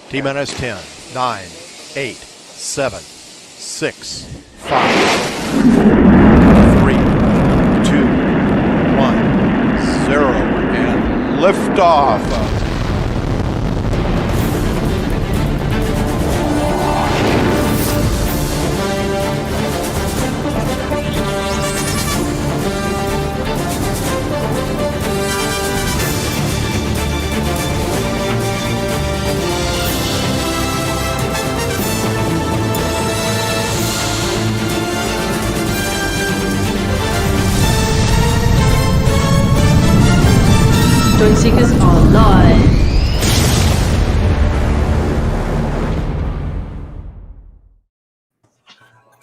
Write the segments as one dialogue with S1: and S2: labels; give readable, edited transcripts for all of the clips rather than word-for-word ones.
S1: T-minus 10, 9, 8, 7, 6, 5, 3, 2, 1, 0, and liftoff.
S2: Joy Seekers are live.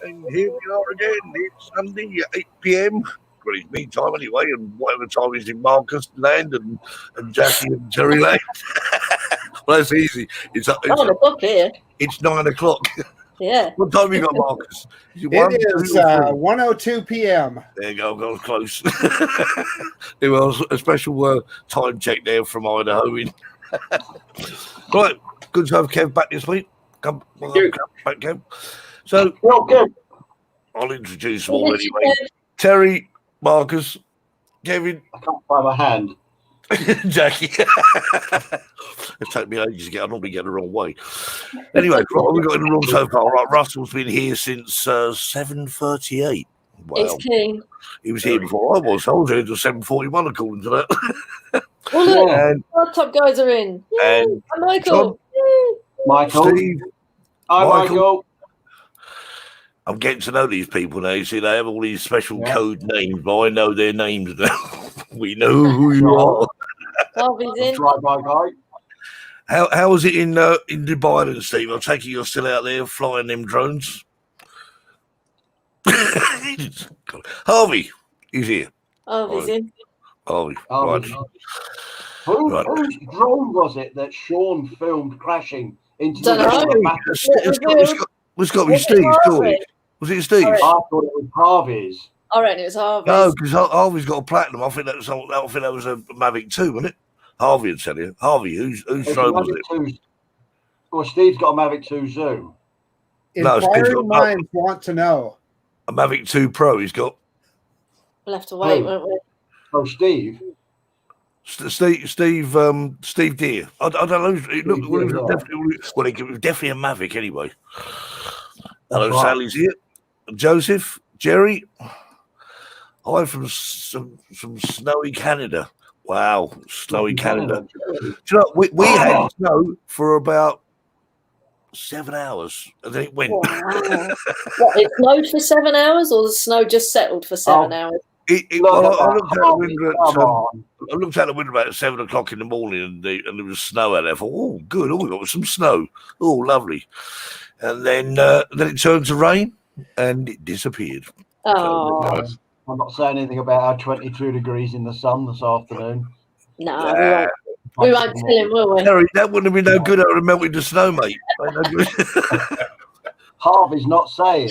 S3: And here we are again. It's Sunday at 8 p.m. Well, it's me time anyway, and whatever time is in Marcus land and Jackie and Terry land. Well, that's easy. It's
S2: 9 o'clock here.
S3: It's 9 o'clock.
S2: Yeah.
S3: What time you got, Marcus? Is
S4: It is 1:02 p.m.
S3: There you go, got close. It was a special time check there from Idaho. Right, good to have Kev back this week. Come back, Kev. So, I'll introduce them all anyway. Terry, Marcus, Kevin.
S5: I can't find my hand.
S3: Jackie. It's taken me ages to get. I normally get the wrong way. Anyway, what have we got in the room so far? Right, Russell's been here since 7:38. Wow.
S2: It's King.
S3: He was here before I was. I was here until 7:41, according to that.
S2: Oh, look,
S3: And-
S2: our top guys are in. Yay.
S3: and
S2: And Michael.
S3: John.
S2: Yay.
S5: Michael.
S3: Steve.
S5: Hi, Michael.
S3: I'm getting to know these people now. You see, they have all these special code names, but I know their names now. We know who you are.
S2: Harvey's in.
S5: Drive-by guy.
S3: How was it in Dubai then, Steve? I take it you're still out there flying them drones. Harvey, he's here.
S2: Harvey's in.
S3: Harvey,
S5: Oh,
S3: right.
S5: Whose drone was it that Sean filmed crashing into
S2: Dunno.
S5: the back?
S3: It's got to be
S2: Was it
S3: Steve,
S2: Harvey?
S3: surely. Was it Steve?
S2: Harvey.
S5: I thought it was Harvey's.
S2: I reckon it was Harvey's.
S3: No, because Harvey's got a platinum. I think that was a Mavic 2, wasn't it? Harvey would tell you. Harvey, whose
S5: It's
S3: drone was
S5: Mavic
S3: it?
S5: 2. Well, Steve's got a Mavic 2 Zoom.
S3: No, Steve's got-
S4: Inquiring minds want to know.
S3: A Mavic 2 Pro he's got.
S2: We'll have to wait,
S5: Oh.
S2: won't we?
S5: Oh, Steve.
S3: Steve Deere. I don't know. It looked, well, it was
S5: Deere,
S3: definitely a Mavic anyway. Hello,
S5: right.
S3: Sally's here. Joseph, Jerry. I'm from some snowy Canada. Wow, snowy Canada. Do you know, we had snow for about 7 hours, and then it went.
S2: Wow. What, it snowed for 7 hours, or the snow just settled for 7 hours?
S3: I looked out the window
S5: Come on.
S3: I looked out the window about 7 o'clock in the morning, and there was snow out there. I thought, oh, good. Oh, we got some snow. Oh, lovely. And then it turned to rain, and it disappeared.
S2: Oh,
S5: I'm not saying anything about our 22 degrees in the sun this afternoon.
S2: no. We won't tell him, will we?
S3: Harry, that wouldn't have been no good. I would have melted the snow, mate. Ain't no good.
S5: Harvey's not saying.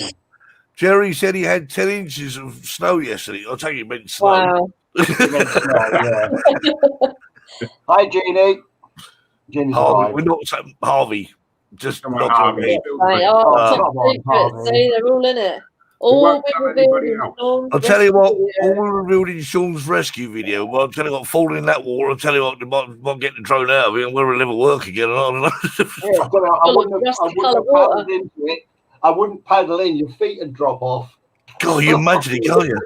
S3: Jerry said he had 10 inches of snow yesterday. I'll take it meant snow.
S2: Wow.
S5: Yeah. Hi, Jeannie. Jeannie's
S3: Harvey,
S5: fine.
S3: we're not saying Harvey. Just
S6: Come on,
S3: not
S6: Harvey.
S3: me.
S2: Right,
S5: come
S2: top
S5: on,
S2: secret.
S5: Harvey.
S2: See, they're all in it. All
S6: won't
S2: we
S6: tell
S2: revealed
S6: anybody
S2: in
S6: else.
S2: Sean's
S3: I'll tell you what,
S2: rescue video.
S3: all we revealed in Sean's rescue video, well, I'll tell you what, falling in that water, I'll tell you what, they might get the drone out of it and we'll never work again. I don't know.
S5: Yeah, I wouldn't have
S2: Rusty coloured
S5: paddled
S2: water.
S5: into it. I wouldn't paddle in. Your feet would drop off.
S3: God, you imagine it, can't you?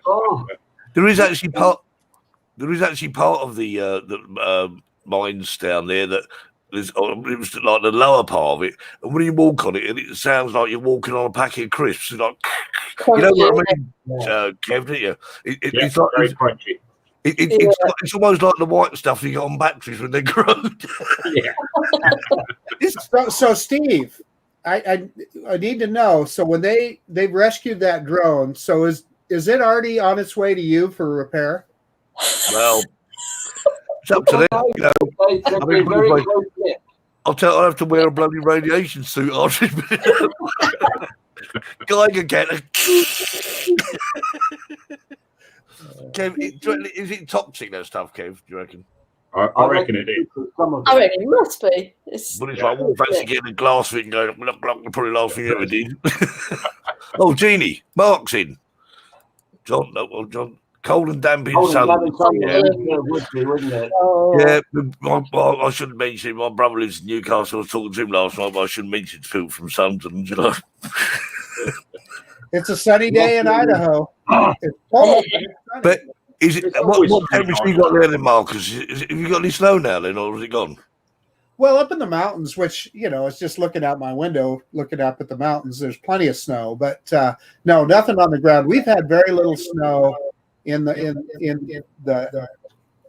S5: Oh,
S3: There is actually part of the mines down there that there's, it was like the lower part of it, and when you walk on it, it sounds like you're walking on a packet of crisps. It's like, you know what I mean, Kev, don't you? It's like
S6: very crunchy.
S3: it's almost like the white stuff you get on batteries when they grow.
S6: Yeah.
S4: So Steve, I need to know. So when they rescued that drone, so is it already on its way to you for repair?
S3: Well, it's up to them. You know,
S5: they've been very close-knit.
S3: I'll have to wear a bloody radiation suit after. Geiger counter. Kev, is it toxic, that stuff, Kev, do you reckon?
S6: I reckon it is.
S5: Some of
S2: I
S5: them.
S2: reckon it must be. It's,
S3: But it's like, I wouldn't fancy getting a glass of it and going, look, probably the last thing you ever did. Oh, Jeannie, Mark's in. John, cold and damp in
S5: Cold and
S3: sun.
S5: damp in sun,
S3: Yeah.
S5: would be, wouldn't it?
S2: oh,
S3: Yeah, I shouldn't mention it. My brother lives in Newcastle. I was talking to him last night, but I shouldn't mention Phil from Sunderland, you know.
S4: It's a sunny day in Idaho. It's cold, but it's sunny.
S3: But is it
S6: It's
S3: what
S6: always
S3: temperature
S6: sunny
S3: you got there then, Marcus? Have you got any snow now then, or is it gone?
S4: Well, up in the mountains, which, it's just looking out my window, looking up at the mountains, there's plenty of snow, but no, nothing on the ground. We've had very little snow in the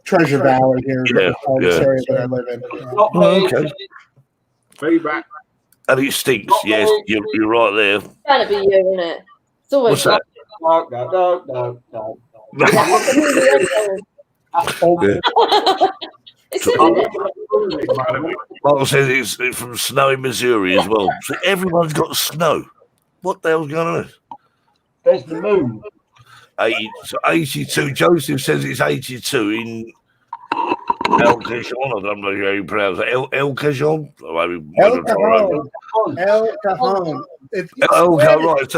S4: Treasure Valley here,
S3: Yeah,
S4: this
S3: yeah.
S4: area that I live in. Yeah.
S5: Not
S3: Oh,
S5: me.
S3: okay.
S6: Feedback.
S3: And it stinks. Yes, you're right there.
S2: gotta be you, isn't it? It's always
S3: What's that?
S5: No.
S2: It's in it.
S3: Michael says it's from snowy Missouri as well. So everyone's got snow. What the hell's going on?
S5: There's the moon.
S3: 82. Joseph says it's 82 in El Cajon. I don't know how you pronounce it. El Cajon?
S4: El Cajon. El Cajon.
S3: El Cajon, right.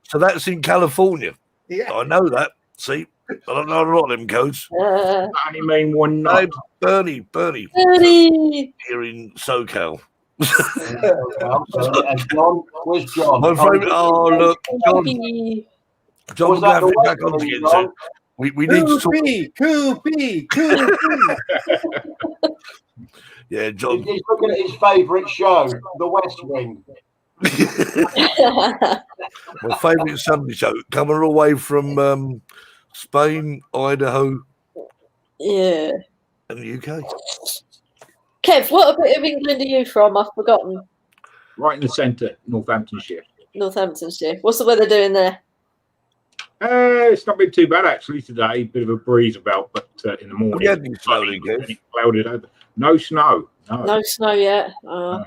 S3: So that's in California.
S4: Yeah.
S3: I know that. See, I don't know a lot of them codes.
S6: Only mean one
S3: Hey,
S6: night.
S3: Bernie,
S2: Bernie.
S3: here in SoCal.
S5: And John, where's John?
S3: My favourite. Oh, look, John. John,
S5: Was
S3: we're
S5: that
S3: going to have
S5: the
S3: to get back
S5: West
S3: on
S5: Wing,
S3: again.
S5: John?
S3: So we need to talk.
S4: Coopy.
S3: Yeah, John.
S5: He's looking at his favourite show, The West Wing.
S3: My favourite Sunday show, coming all the way from Spain, Idaho,
S2: Yeah.
S3: and the UK.
S2: Kev, what bit of England are you from? I've forgotten.
S6: Right in the centre, Northamptonshire.
S2: Northamptonshire. What's the weather doing there?
S6: It's not been too bad actually today. Bit of a breeze about, but in the morning,
S3: We had any snow then, Kev?
S6: clouded over. No snow. No.
S2: No snow yet.
S3: I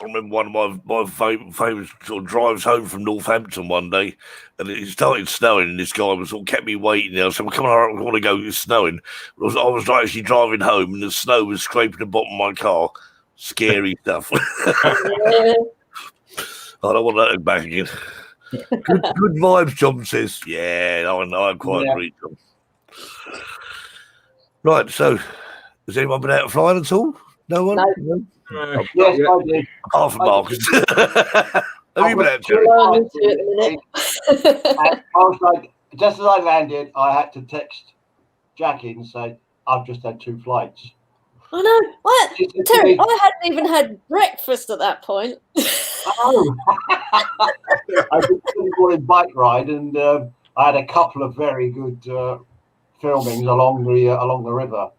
S3: remember one of my favourite sort of drives home from Northampton one day, and it started snowing, and this guy was sort of kept me waiting. I said, "Well, come on, I want to go. It's snowing." I was actually driving home, and the snow was scraping the bottom of my car. Scary stuff.
S2: Yeah.
S3: I don't want that back again. Good vibes, John says. Yeah, I know. I quite agree, John. Right, so has anyone been out flying at all? No one?
S2: No.
S5: Yes, I did.
S3: Apart from Marcus. Have you been out, Jerry?
S2: Well, I'm into it in a minute.
S5: And I was like, just as I landed, I had to text Jackie and say, I've just had 2 flights.
S2: I know. Terry, I hadn't even had breakfast at that point.
S5: Oh. I did a morning bike ride, and I had a couple of very good filmings along the river.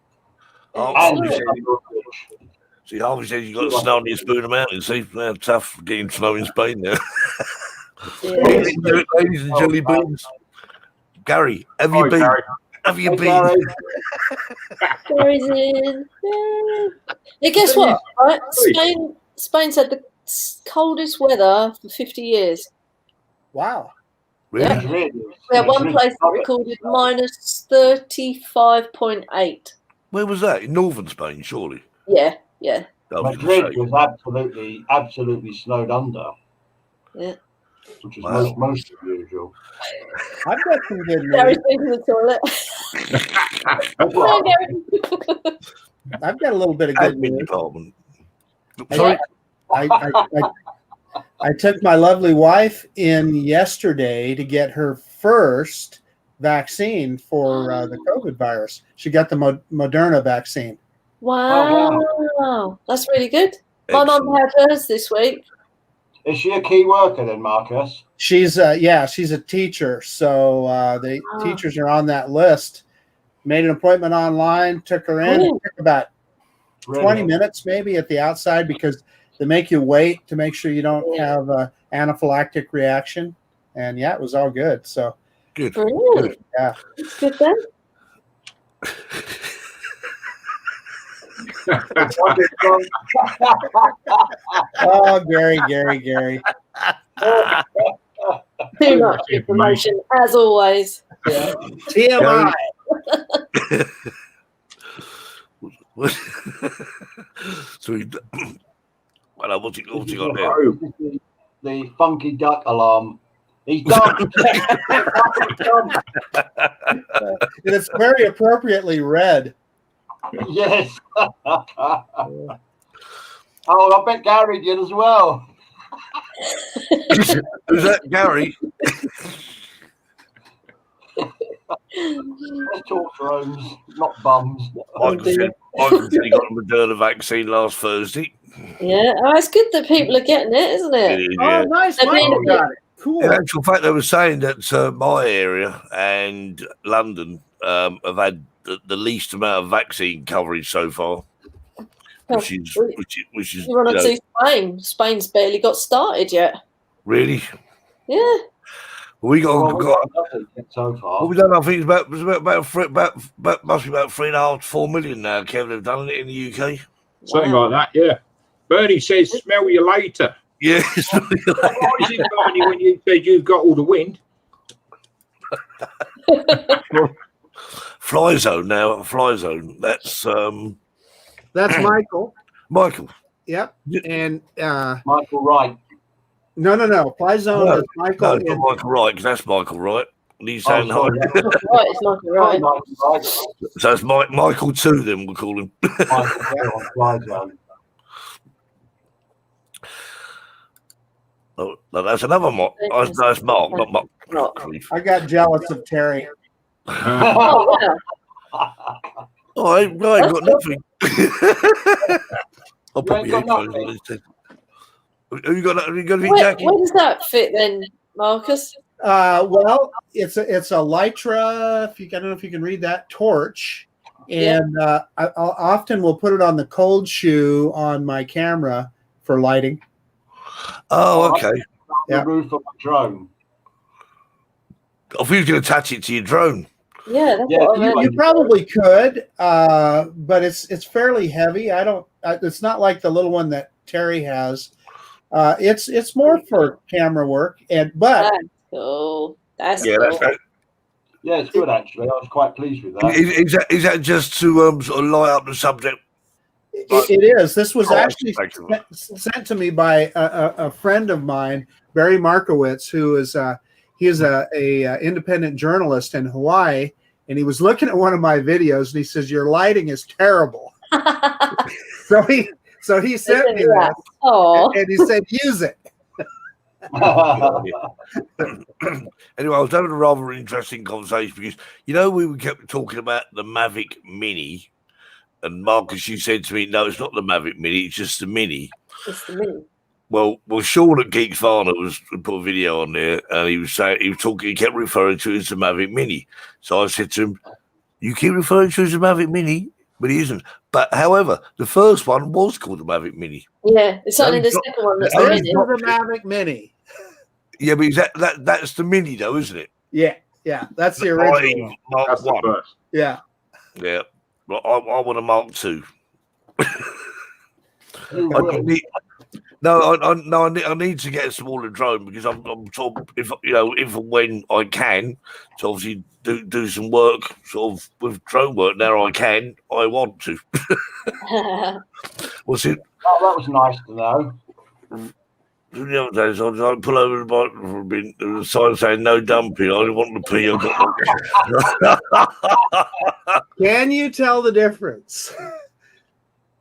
S3: See, Harvey says you've got to snow on your Spooner Mountain. See, tough getting snow in Spain there. Ladies and jelly beans. Gary, have you been?
S6: Gary.
S3: Have you
S5: Hey,
S3: been?
S5: Gary.
S2: Gary's in. Yeah, guess what? Right? Spain's had the coldest weather for 50 years.
S4: Wow.
S3: Really?
S2: Yeah.
S5: Really?
S2: We had one place that recorded minus 35.8.
S3: Where was that? In northern Spain, surely.
S2: Yeah.
S3: I was gonna
S5: Madrid
S3: say.
S5: was absolutely snowed under.
S2: Yeah.
S5: Which is
S3: Wow.
S5: most unusual.
S4: I've got some good news.
S2: Gary's been in the toilet. No, Gary.
S4: I've got a little bit of good
S3: Admin
S4: news.
S3: department.
S2: Sorry?
S4: I took my lovely wife in yesterday to get her first vaccine for the COVID virus. She got the Moderna vaccine.
S2: Wow. That's really good. My mum had hers this week.
S5: Is she a key worker then, Marcus?
S4: She's she's a teacher. So the teachers are on that list. Made an appointment online, took her in. It took about 20 minutes maybe at the outside because they make you wait to make sure you don't have an anaphylactic reaction. And it was all good. So
S3: Good.
S2: Brilliant.
S4: Yeah.
S2: That's good then.
S4: Oh, Gary.
S2: Too much information, as always.
S4: TMI.
S3: So he, well, what's he got
S5: This is
S3: there?
S5: the funky duck alarm. He's done.
S4: And it's very appropriately red.
S5: Yes. Oh, I bet Gary did as well.
S3: Who's that, Gary?
S5: Let's talk drones, not bums.
S3: Michael said he got the Moderna vaccine last Thursday.
S2: Yeah, oh, it's good that people are getting it, isn't
S3: It
S2: it?
S3: is,
S4: Oh,
S3: yeah.
S4: nice.
S2: They're being
S4: Michael
S2: a bit-
S4: got it. Cool.
S3: In actual fact, they were saying that my area and London have had the least amount of vaccine coverage so far, which is
S2: You want to see Spain? Spain's barely got started yet.
S3: really.
S2: Yeah.
S3: We got
S5: Well, we've got nothing so far.
S3: what we done. I think it's about must be about 3.5 to 4 million now. Kevin, have done it in the UK.
S6: Something like that, yeah. Bernie says, smell you later.
S3: Yeah.
S6: Why is it Barney when you said you've got all the wind?
S3: Fly zone now. Fly zone. That's
S4: Michael.
S3: Michael.
S4: Yep. And
S5: Michael Wright.
S4: no. Fly zone is Michael.
S3: No, it's not Michael Wright, because that's Michael Wright. And he's saying
S5: sorry.
S2: Right, it's not right.
S5: Michael Wright.
S3: so it's Michael 2, then we'll call him.
S5: Michael Fly Zone.
S3: No, that's another Mark. That's Mark, not Mark.
S4: I got jealous of Terry.
S2: Oh, yeah.
S3: Oh, I ain't got nothing. I'll put
S5: ain't
S3: my
S5: got
S3: headphones on
S5: nothing?
S3: instead. Have you got anything,
S2: Where
S3: Jackie?
S2: does that fit then, Marcus?
S4: Well, it's a Lytra. I don't know if you can read that, torch, and I often will put it on the cold shoe on my camera for lighting.
S3: Oh, okay.
S4: Yeah.
S5: The roof of a drone.
S3: I think you was going to attach it to your drone.
S2: Yeah, that's
S5: Yeah,
S2: what I meant.
S4: You probably could, but it's fairly heavy. It's not like the little one that Terry has. It's more for camera work, but
S2: Cool. That's
S3: Yeah,
S2: cool.
S3: that's
S5: Yeah, it's good actually. I was quite pleased with that.
S3: is that just to sort of light up the subject?
S4: it is. This was actually
S3: Thank you.
S4: sent to me by a friend of mine, Barry Markowitz, who is he is a independent journalist in Hawaii, and he was looking at one of my videos and he says, "Your lighting is terrible." So he sent me that,
S2: Oh,
S4: and he said, "Use it."
S3: Anyway, I was having a rather interesting conversation because we kept talking about the Mavic Mini, and Marcus, you said to me, "No, it's not the Mavic Mini; it's just the Mini."
S2: it's the mini.
S3: Well, Sean at Geek Farner was put a video on there, and he kept referring to it as the Mavic Mini. So I said to him, "You keep referring to it as the Mavic Mini, but it isn't." But however, the first one was called the Mavic Mini.
S2: Yeah, it's only the
S3: No,
S2: second one that's
S3: no,
S2: the
S3: it's
S2: mini.
S3: not.
S4: The Mavic Mini.
S3: Yeah, but that's the Mini, though, isn't it?
S4: Yeah, that's the original one.
S3: Mark
S6: That's the
S3: 1.
S6: first.
S4: Yeah.
S3: Yeah. Well, I want a Mark 2.
S5: You
S3: I
S5: will.
S3: need, I need to get a smaller drone because I'm sort of, if and when I can, to obviously do some work sort of with drone work. Now I want to. What's it?
S5: Oh, that was nice to know.
S3: The other days, I pull over the bike for a bit. There was a sign saying no dumping. I didn't want to pee.
S4: Can you tell the difference?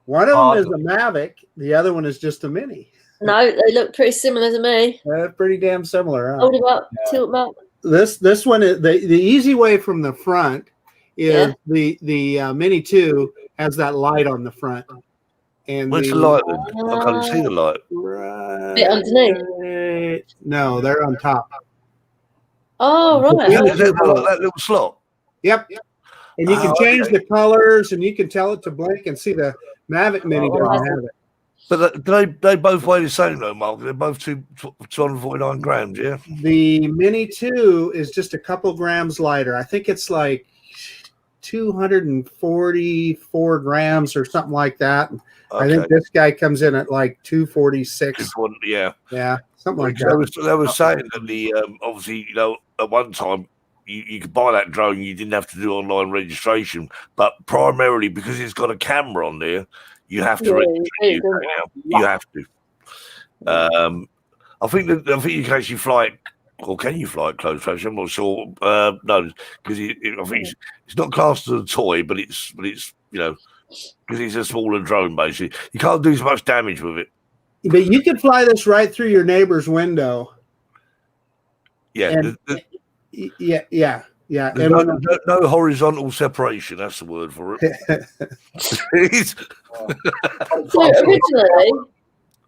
S4: One of them is a Mavic. The other one is just a Mini.
S2: No, they look pretty similar to me.
S4: Pretty damn similar. Huh?
S2: Hold him up, tilt him up.
S4: This one is the easy way from the front is the Mini 2 has that light on the front. And
S3: Where's the light then? I can't see the light.
S2: Bit underneath.
S4: No, they're on top.
S2: Oh, right.
S3: Yeah, is that little slot?
S4: Yep. And you can change the colors, and you can tell it to blink and see the Mavic Mini doesn't have it.
S3: But they both weigh the same though, Mark. They're both 249 grams, yeah?
S4: The Mini 2 is just a couple grams lighter. I think it's like 244 grams or something like that.
S3: Okay.
S4: I think this guy comes in at like 246.
S3: Yeah.
S4: Yeah, something like that.
S3: They were saying that the obviously, at one time you could buy that drone. You didn't have to do online registration, but primarily because it's got a camera on there, you have to register it now. You have to. I think you can actually fly it, or can you fly it close range? I'm not sure. No, because I think it's not classed as a toy, but it's because it's a smaller drone. Basically, you can't do as much damage with it.
S4: But you could fly this right through your neighbor's window.
S3: Yeah,
S4: yeah.
S3: And no horizontal separation. That's the word for it.
S2: So originally,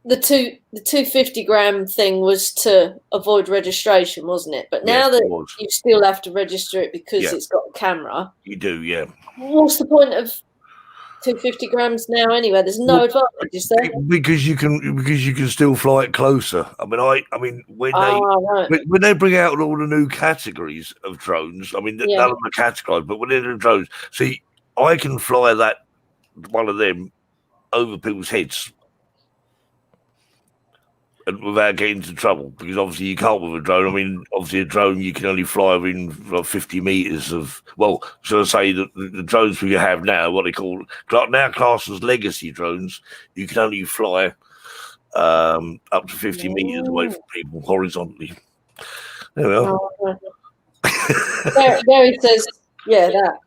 S2: the 250-gram thing was to avoid registration, wasn't it? But now that you still have to register it because it's got a camera.
S3: You do, yeah.
S2: What's the point of 250 grams now anyway? There's no advantage, is there?
S3: Because you can still fly it closer. I mean when they bring out all the new categories of drones, I mean none of them are categorized, but when they're the drones, see, I can fly one of them over people's heads and without getting into trouble, because obviously you can't with a drone. I mean, obviously a drone you can only fly within 50 meters of. Well, should I say that the drones we have now, what they call now classed as legacy drones, you can only fly up to 50 meters away from people horizontally. There we are.
S2: Gary says, that.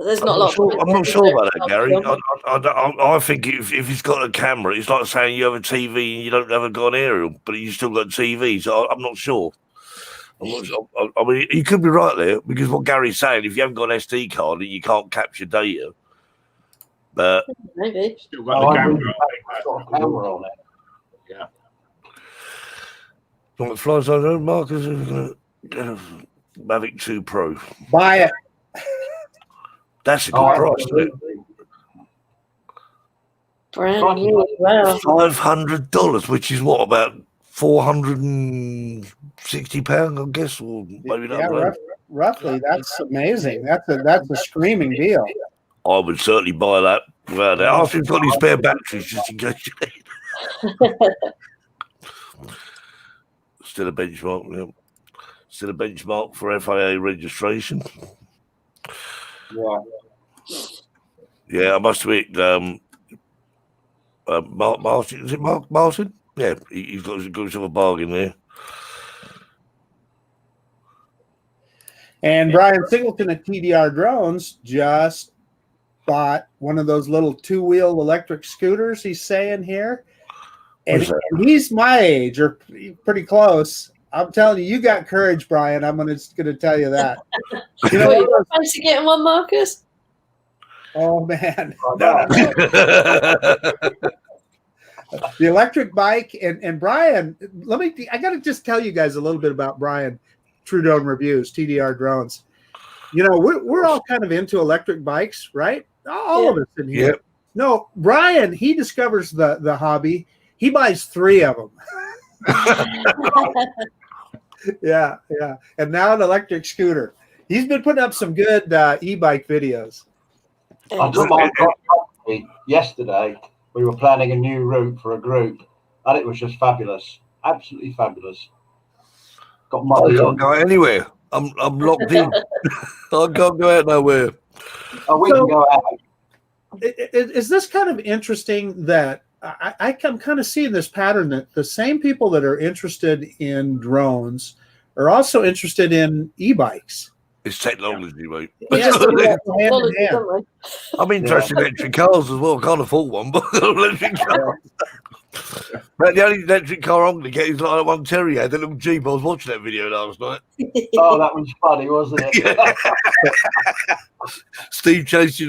S2: There's not a lot.
S3: I'm not sure about that, Gary. I think if it's got a camera, it's like saying you have a TV and you haven't got an aerial, but you still got TV. So I'm not sure. I mean, you could be right there, because what Gary's saying, if you haven't got an SD card, you can't capture data. But
S2: maybe
S6: still got the camera.
S5: Camera on it.
S6: Yeah.
S3: It flies over Marcus. Mavic 2 Pro.
S4: Buy it.
S3: That's a good price, isn't it?
S2: Brand new, wow.
S3: $500, which is what, about £460, I guess, or maybe not.
S4: Roughly. That's amazing. That's a screaming deal.
S3: I would certainly buy that without that. Ask if you've got any spare batteries, just in case you need. Still a benchmark, yeah. Still a benchmark for FIA registration. Yeah, I must admit, Martin, is it Martin? Yeah, he's got himself a bargain there.
S4: And Brian Singleton at TDR Drones just bought one of those little 2-wheel electric scooters, he's saying here. And he's my age, or pretty close. I'm telling you, you got courage, Brian. I'm going to tell you that.
S2: You know, you're supposed to get one, Marcus.
S4: Oh man, the electric bike and Brian. I got to just tell you guys a little bit about Brian. True Drone Reviews, TDR Drones. You know, we're all kind of into electric bikes, right? All of us in here. Yep. No, Brian, he discovers the hobby. He buys 3 of them. Yeah. And now an electric scooter. He's been putting up some good e-bike videos.
S5: I took my property yesterday. We were planning a new route for a group, and it was just fabulous. Absolutely fabulous. Got muddy.
S3: I can't go anywhere. I'm locked in. I can't go out nowhere.
S5: We can go out.
S4: Is this kind of interesting that I'm kind of seeing this pattern that the same people that are interested in drones are also interested in e-bikes?
S3: It's technology, mate.
S4: Yes,
S3: I'm interested in electric cars as well. I can't afford one, but electric cars. But the only electric car I'm going to get is like that one Terry had, the little Jeep. I was watching that video last night.
S5: Oh, that was funny, wasn't it?
S3: Steve chasing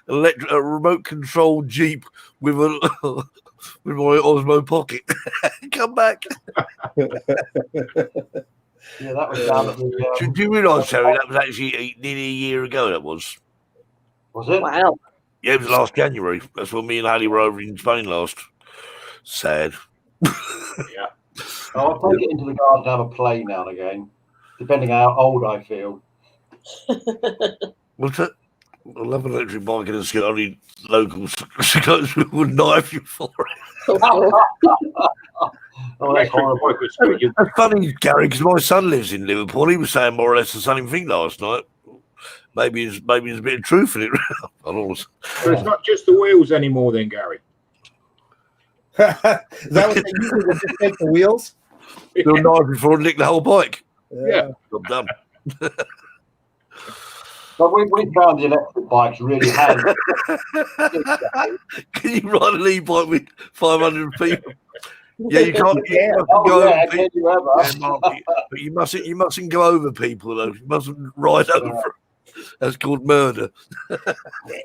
S3: a remote controlled Jeep with with my Osmo Pocket. Come back.
S5: Yeah, that was down at the.
S3: Do you realise, Terry, that was actually nearly a year ago? That was.
S5: Was it?
S2: Wow.
S3: Yeah, it was last January. That's when me and Ali were over in Spain last. Sad.
S5: Yeah. I'll take it into the garden to have a play now and again, depending how old I feel.
S3: What's it? I love an electric bike and it's got only locals would knife you for it.
S5: Oh, that's horrible.
S3: That's funny, Gary, because my son lives in Liverpool. He was saying more or less the same thing last night. Maybe there's a bit of truth in it.
S6: So it's not just the wheels anymore, then, Gary.
S4: Is that what they usually would just take the wheels?
S3: They'll knife before and nick the whole bike.
S6: Yeah.
S3: I'm done.
S5: But we found the electric bikes really handy.
S3: Can you ride an e-bike with 500 people? Yeah, you can't. You mustn't
S5: Oh,
S3: go
S5: yeah,
S3: over
S5: can
S3: people.
S5: you ever?
S3: Yeah, Mark, but you mustn't go over people though. You mustn't ride over. Them. That's called murder.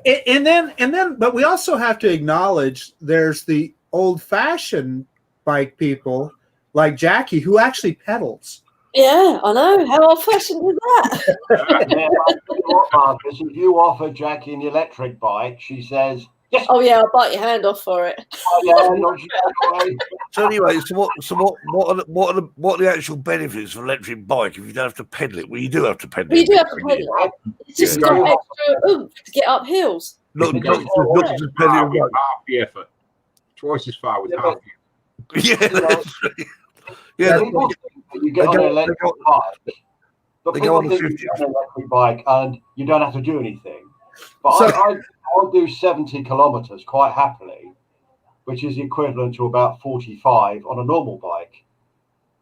S4: And then, but we also have to acknowledge there's the old-fashioned bike people like Jackie who actually pedals.
S2: Yeah, I know. How old-fashioned is that?
S5: Yeah, I'll tell you what, Marcus, if you offer Jackie an electric bike, she says, yes.
S2: Oh yeah, I'll bite your hand off for it.
S5: Oh, yeah, no, she doesn't.
S3: So anyway, what are the actual benefits of an electric bike if you don't have to pedal it? Well, you do have to pedal
S2: Well, you
S3: it.
S2: do have to pedal it. It's just got extra oomph to get up hills.
S3: Not
S6: You
S3: just
S6: twice
S3: pedal
S6: with half the effort. Twice as far with
S5: Yeah,
S6: half the effort.
S3: Yeah, that's right. Yeah,
S5: People think that you get on an electric bike, but
S3: they
S5: people
S3: go on the
S5: think you
S3: 50.
S5: get on an electric bike and you don't have to do anything. But
S4: So-
S5: I'll do 70 kilometers quite happily, which is equivalent to about 45 on a normal bike.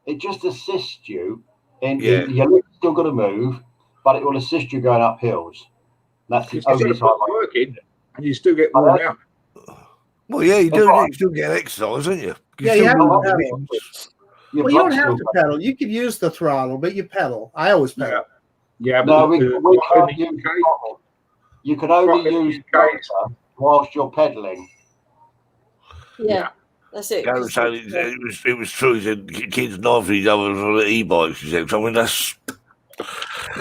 S5: It just assists you in your leg's still got to move, but it will assist you going up hills. That's the
S6: You still
S5: only
S6: put
S5: time.
S6: work in, and you still get worn out.
S3: Well, yeah, you
S5: That's
S3: do.
S5: right.
S3: You still get exercise, don't you?
S4: Yeah,
S3: still
S4: you have
S3: do
S4: to
S3: all the
S4: pedal.
S3: things.
S5: Your
S4: Well, you don't
S5: blood's
S4: have
S5: still
S4: to pedal. You could use the throttle, but you pedal. I always pedal.
S6: Yeah,
S5: No,
S6: but
S5: we
S6: in
S5: can't
S6: the
S5: use
S6: UK,
S5: the throttle. You can only
S6: in the
S5: use the
S6: UK,
S5: motor whilst you're pedaling.
S2: Yeah, that's it.
S3: Gary was saying it was true. He said kids knifing each other on the e-bikes. He said, I mean, that's.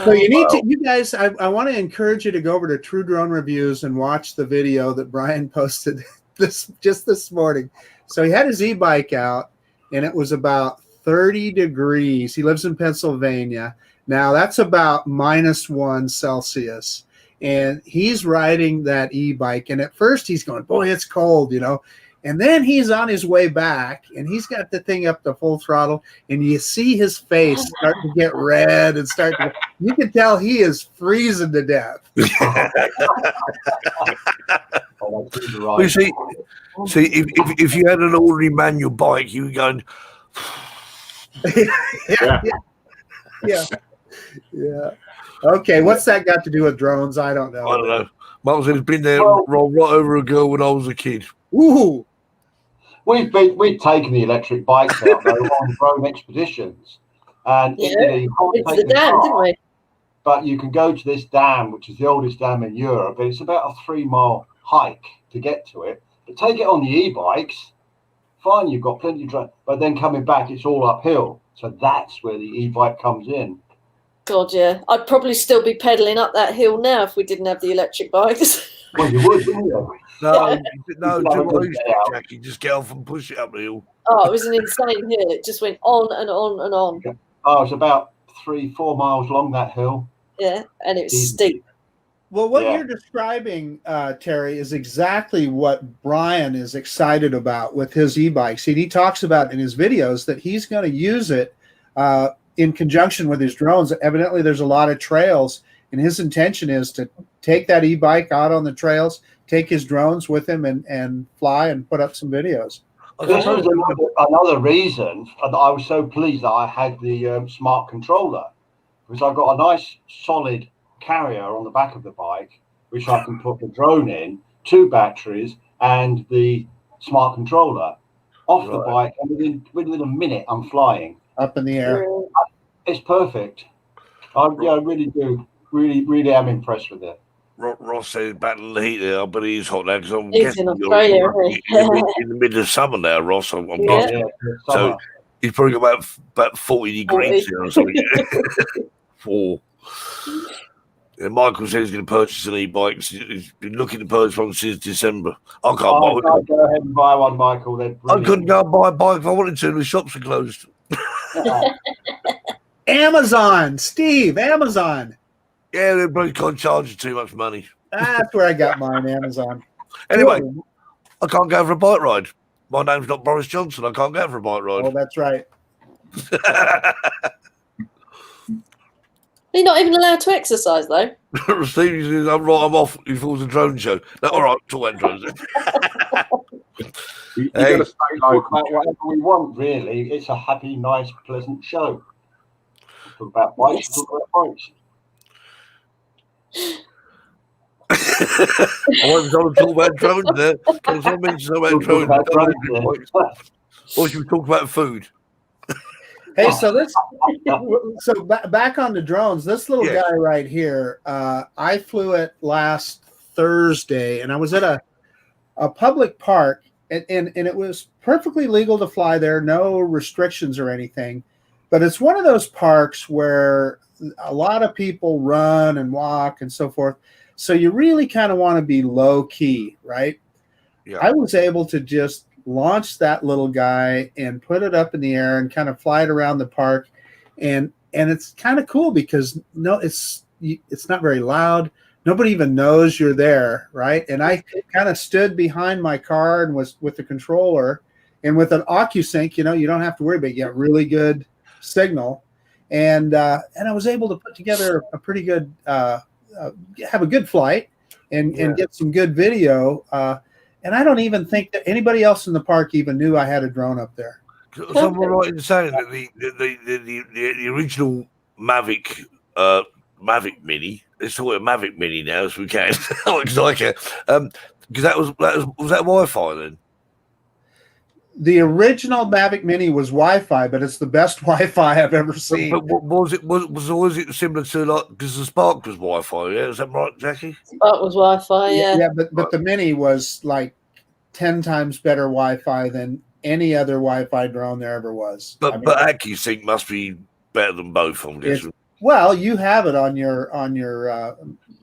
S4: So you need to, you guys, I want to encourage you to go over to True Drone Reviews and watch the video that Brian posted this morning. So he had his e-bike out and it was about 30 degrees. He lives in Pennsylvania. Now that's about -1 Celsius. And he's riding that e-bike. And at first he's going, boy, it's cold, you know. And then he's on his way back and he's got the thing up to full throttle and you see his face start to get red and you can tell he is freezing to death.
S3: Well, you see, if you had an ordinary manual bike, you were going.
S4: Yeah. Okay, what's that got to do with drones? I don't know.
S3: I don't know. Mum said it's been there rolled right over a girl when I was a kid.
S4: Ooh.
S5: We've taken the electric bikes out though on drone expeditions, and
S2: Yeah,
S5: you can't
S2: it's
S5: take
S2: the dam,
S5: car,
S2: didn't we?
S5: but you can go to this dam, which is the oldest dam in Europe, and it's about a 3-mile hike to get to it. But take it on the e-bikes, fine, you've got plenty of drone, but then coming back, it's all uphill. So that's where the e-bike comes in.
S2: God, yeah. I'd probably still be pedaling up that hill now if we didn't have the electric bikes.
S5: Well, you would, wouldn't you?
S3: No,
S5: Yeah.
S3: do what I used to do, Jackie. Just get off and push it up the hill.
S2: Oh, it was an insane hill. It just went on and on and on.
S5: Oh, it's about 3-4 miles long, that hill.
S2: Yeah, and it was steep.
S4: Well, what
S5: Yeah.
S4: you're describing, Terry, is exactly what Brian is excited about with his e-bikes. He talks about in his videos that he's going to use it in conjunction with his drones. Evidently, there's a lot of trails, and his intention is to take that e-bike out on the trails, take his drones with him, and fly and put up some videos.
S5: This was another reason that I was so pleased that I had the smart controller, because I've got a nice solid carrier on the back of the bike, which I can put the drone in, 2 batteries, and the smart controller off the bike, and within a minute I'm flying
S4: up in the air.
S5: It's perfect. I really do. Really am impressed with it.
S3: Ross said battle the heat there, but it is hot now because I'm
S2: He's
S3: guessing
S2: in Australia,
S3: you're in the middle of summer now, Ross. I'm guessing. So he's probably got about 40 degrees here or something. 4. And Michael said he's going to purchase an e-bike. He's been looking to purchase one since December. I can't buy one.
S5: Go ahead and buy one, Michael.
S3: I couldn't go and buy a bike if I wanted to. The shops are closed.
S4: Amazon, Steve, Amazon.
S3: Yeah, they probably can't charge you too much money.
S4: That's where I got mine, Amazon.
S3: Anyway, I can't go for a bike ride. My name's not Boris Johnson. I can't go for a bike ride.
S4: Oh, that's right.
S2: You're not even allowed to exercise, though.
S3: Steve says, I'm right, I'm off. He falls a drone show. No, all right, talk about drones.
S6: You got to stay local.
S5: Whatever we want, really. It's a happy, nice, pleasant show. Talk about bikes, talk about bikes.
S3: I wasn't trying to talk about drones there. Can someone mention about drones? Or should we talk about food?
S4: Hey, so back on the drones. This little guy right here, I flew it last Thursday, and I was at a public park, and it was perfectly legal to fly there, no restrictions or anything. But it's one of those parks where a lot of people run and walk and so forth. So you really kind of want to be low key, right?
S3: Yeah.
S4: I was able to just launch that little guy and put it up in the air and kind of fly it around the park, and it's kind of cool because it's not very loud. Nobody even knows you're there, right? And I kind of stood behind my car and was with the controller, and with an OcuSync, you don't have to worry about it. You get really good signal, and I was able to put together a pretty good have a good flight and get some good video. And I don't even think that anybody else in the park even knew I had a drone up there.
S3: Someone right in saying that the original Mavic Mini. Let's talk about Mavic Mini now, as we can. Because I can. Because that was Wi-Fi then.
S4: The original Mavic Mini was Wi-Fi, but it's the best Wi-Fi I've ever seen.
S3: But was it similar to, like, because the Spark was Wi-Fi? Yeah, is that right, Jackie?
S2: Spark was Wi-Fi, yeah.
S4: Yeah, but the Mini was like 10 times better Wi-Fi than any other Wi-Fi drone there ever was.
S3: But AccuSync must be better than both, I'm guessing.
S4: Well, you have it on your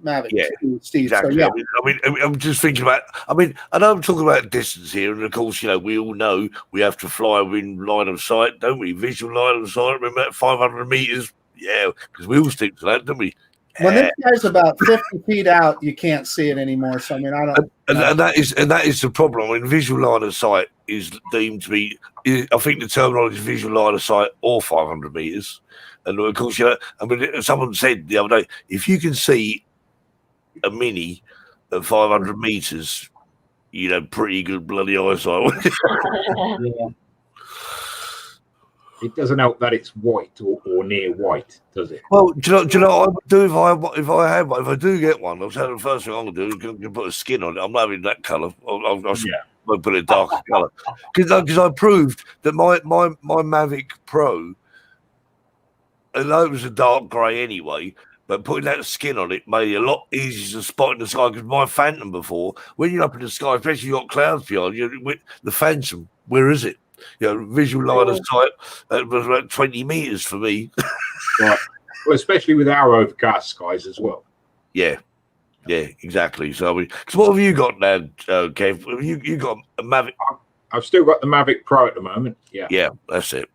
S4: Mavic, too, Steve.
S3: Exactly.
S4: So, yeah.
S3: I mean, I'm just thinking about. I mean, I know I'm talking about distance here, and of course, we all know we have to fly within line of sight, don't we? Visual line of sight. Remember that 500 meters? Yeah, because we all stick to that, don't we?
S4: When this guy's about 50 feet out, you can't see it anymore. So I mean, I don't.
S3: And that is the problem. I mean, visual line of sight is deemed to be. I think the terminology is visual line of sight or 500 meters. And of course, I mean, someone said the other day, if you can see a Mini at 500 meters, pretty good bloody eyesight.
S6: Yeah. It doesn't help that it's white or near white, does it?
S3: Well, do you know what I would do if I had one? If I do get one, I'll tell you the first thing I'm going to do is put a skin on it. I'm not having that colour. I'll put a darker colour. Because I proved that my Mavic Pro, although it was a dark grey anyway, but putting that skin on it made it a lot easier to spot in the sky. Because my Phantom before, when you're up in the sky, especially you've got clouds behind you, the Phantom, where is it? Visual line of sight was about 20 meters for me.
S6: Right. Well, especially with our overcast skies as well.
S3: Yeah, exactly. So, I mean, because what have you got now, Kev? Have you got a Mavic?
S6: I've still got the Mavic Pro at the moment. Yeah,
S3: that's it.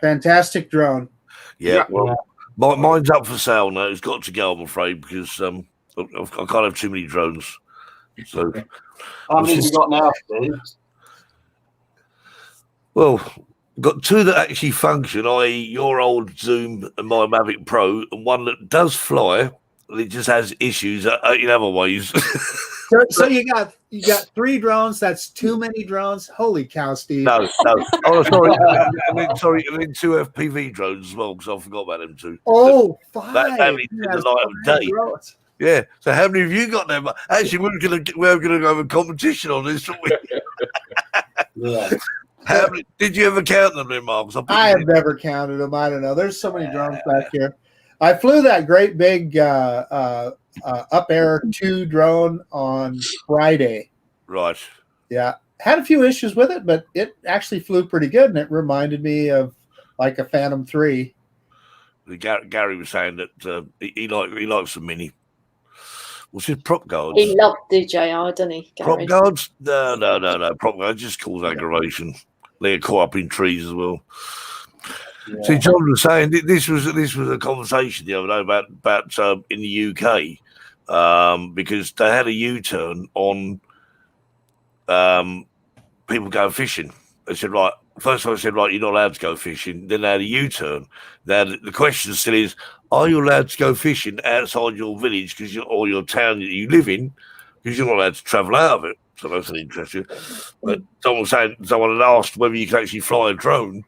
S4: Fantastic drone.
S3: Yeah, well, mine's up for sale now. It's got to go, I'm afraid, because I can't have too many drones. So,
S5: how many have you got now, Steve?
S3: Well, got two that actually function, i.e. your old Zoom and my Mavic Pro, and one that does fly. It just has issues in other ways.
S4: So you got 3 drones. That's too many drones. Holy cow, Steve!
S3: No. Oh, sorry. I mean 2 FPV drones as well, because I forgot about them too.
S4: Oh, 5.
S3: That only in the light of day. Drones. Yeah. So how many have you got there? Actually, we're going to go have a competition on this, aren't we?
S5: Yeah.
S3: How many, did you ever count them, then, Mark?
S4: I have never counted them. I don't know. There's so many drones back here. I flew that great big Up Air 2 drone on Friday.
S3: Right.
S4: Yeah. Had a few issues with it, but it actually flew pretty good, and it reminded me of like a Phantom 3.
S3: Gary was saying that he likes the Mini. What's his prop guards?
S2: He loved DJI, didn't he, Gary?
S3: Prop guards? No. Prop guards just cause aggravation. They get caught up in trees as well.
S5: Yeah.
S3: See, John was saying this was a conversation the other day about in the UK because they had a U-turn on people going fishing. They said, right, first of all, they said, right, you're not allowed to go fishing. Then they had a U-turn. Now the question still is, are you allowed to go fishing outside your village or your town that you live in? Because you're not allowed to travel out of it. So that's an interesting. But someone had asked whether you could actually fly a drone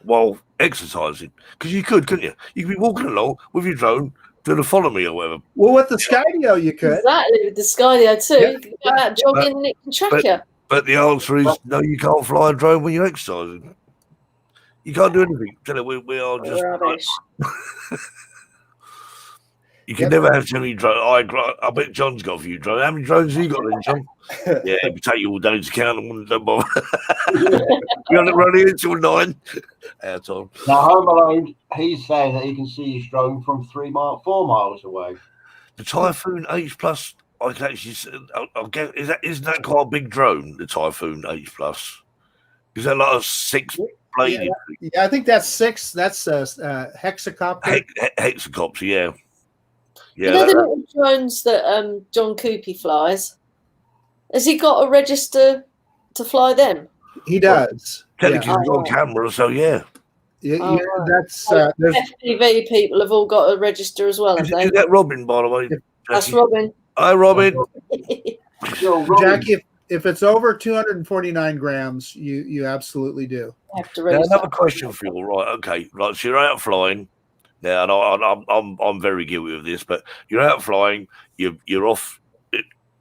S3: while exercising, because you couldn't you? You could be walking along with your drone doing a follow me or whatever.
S4: Well, with the Skydio, you could.
S2: Exactly, with the Skydio too.
S4: Yeah.
S2: You can go out jogging and it can track you.
S3: But the answer is no, you can't fly a drone when you're exercising. You can't do anything. Tell you, we are just
S2: Rubbish.
S3: You can never have too many drones. I bet John's got a few drones. How many drones have you got then, John? Yeah, it would take you all day to count them. Don't bother. You're on the run here until 9. Out on.
S5: Now, Home Alone, he's saying that he can see his drone from 4 miles away.
S3: The Typhoon H Plus, I can actually. I'll get. Isn't that quite a big drone? The Typhoon H Plus. Is that like a 6-bladed?
S4: Yeah, I think that's 6. That's hexacopter.
S3: Hexacopter, yeah.
S2: You know the little drones that John Coopy flies? Has he got a register to fly them?
S4: He does.
S3: Technically, he's got a camera, so yeah.
S4: That's
S2: FPV people have all got a register as well, have they?
S3: Is that Robin, by the way?
S2: That's Robin.
S3: Hi, Robin.
S4: Jackie, if it's over 249 grams, you absolutely do.
S2: Have to
S3: Now,
S2: register.
S3: another question for you, right? Okay, right. So you're out flying. Now, and I'm very guilty of this, but you're out flying. You're off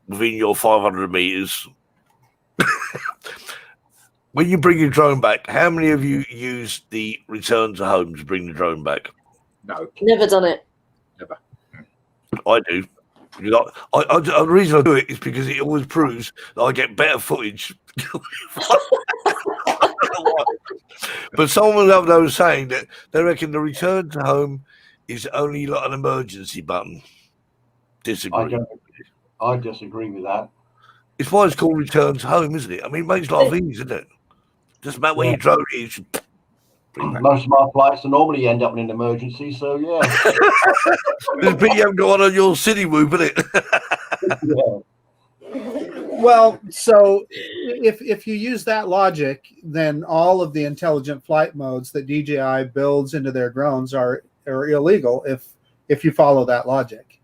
S3: within your 500 meters. When you bring your drone back, how many of you use the return to home to bring the drone back?
S6: No,
S2: Never done it.
S6: never.
S3: I do. The reason I do it is because it always proves that I get better footage. But someone the other day was saying that they reckon the return to home is only like an emergency button. Disagree.
S5: I disagree with that.
S3: It's why it's called return to home, isn't it? I mean, it makes life easy, isn't it? Just about where you drove it. You should bring back.
S5: Most of my flights normally end up in an emergency, so yeah.
S3: There's a bit you haven't got one on your city whoop, isn't it?
S5: Yeah.
S4: Well, so if you use that logic, then all of the intelligent flight modes that DJI builds into their drones are illegal if you follow that logic.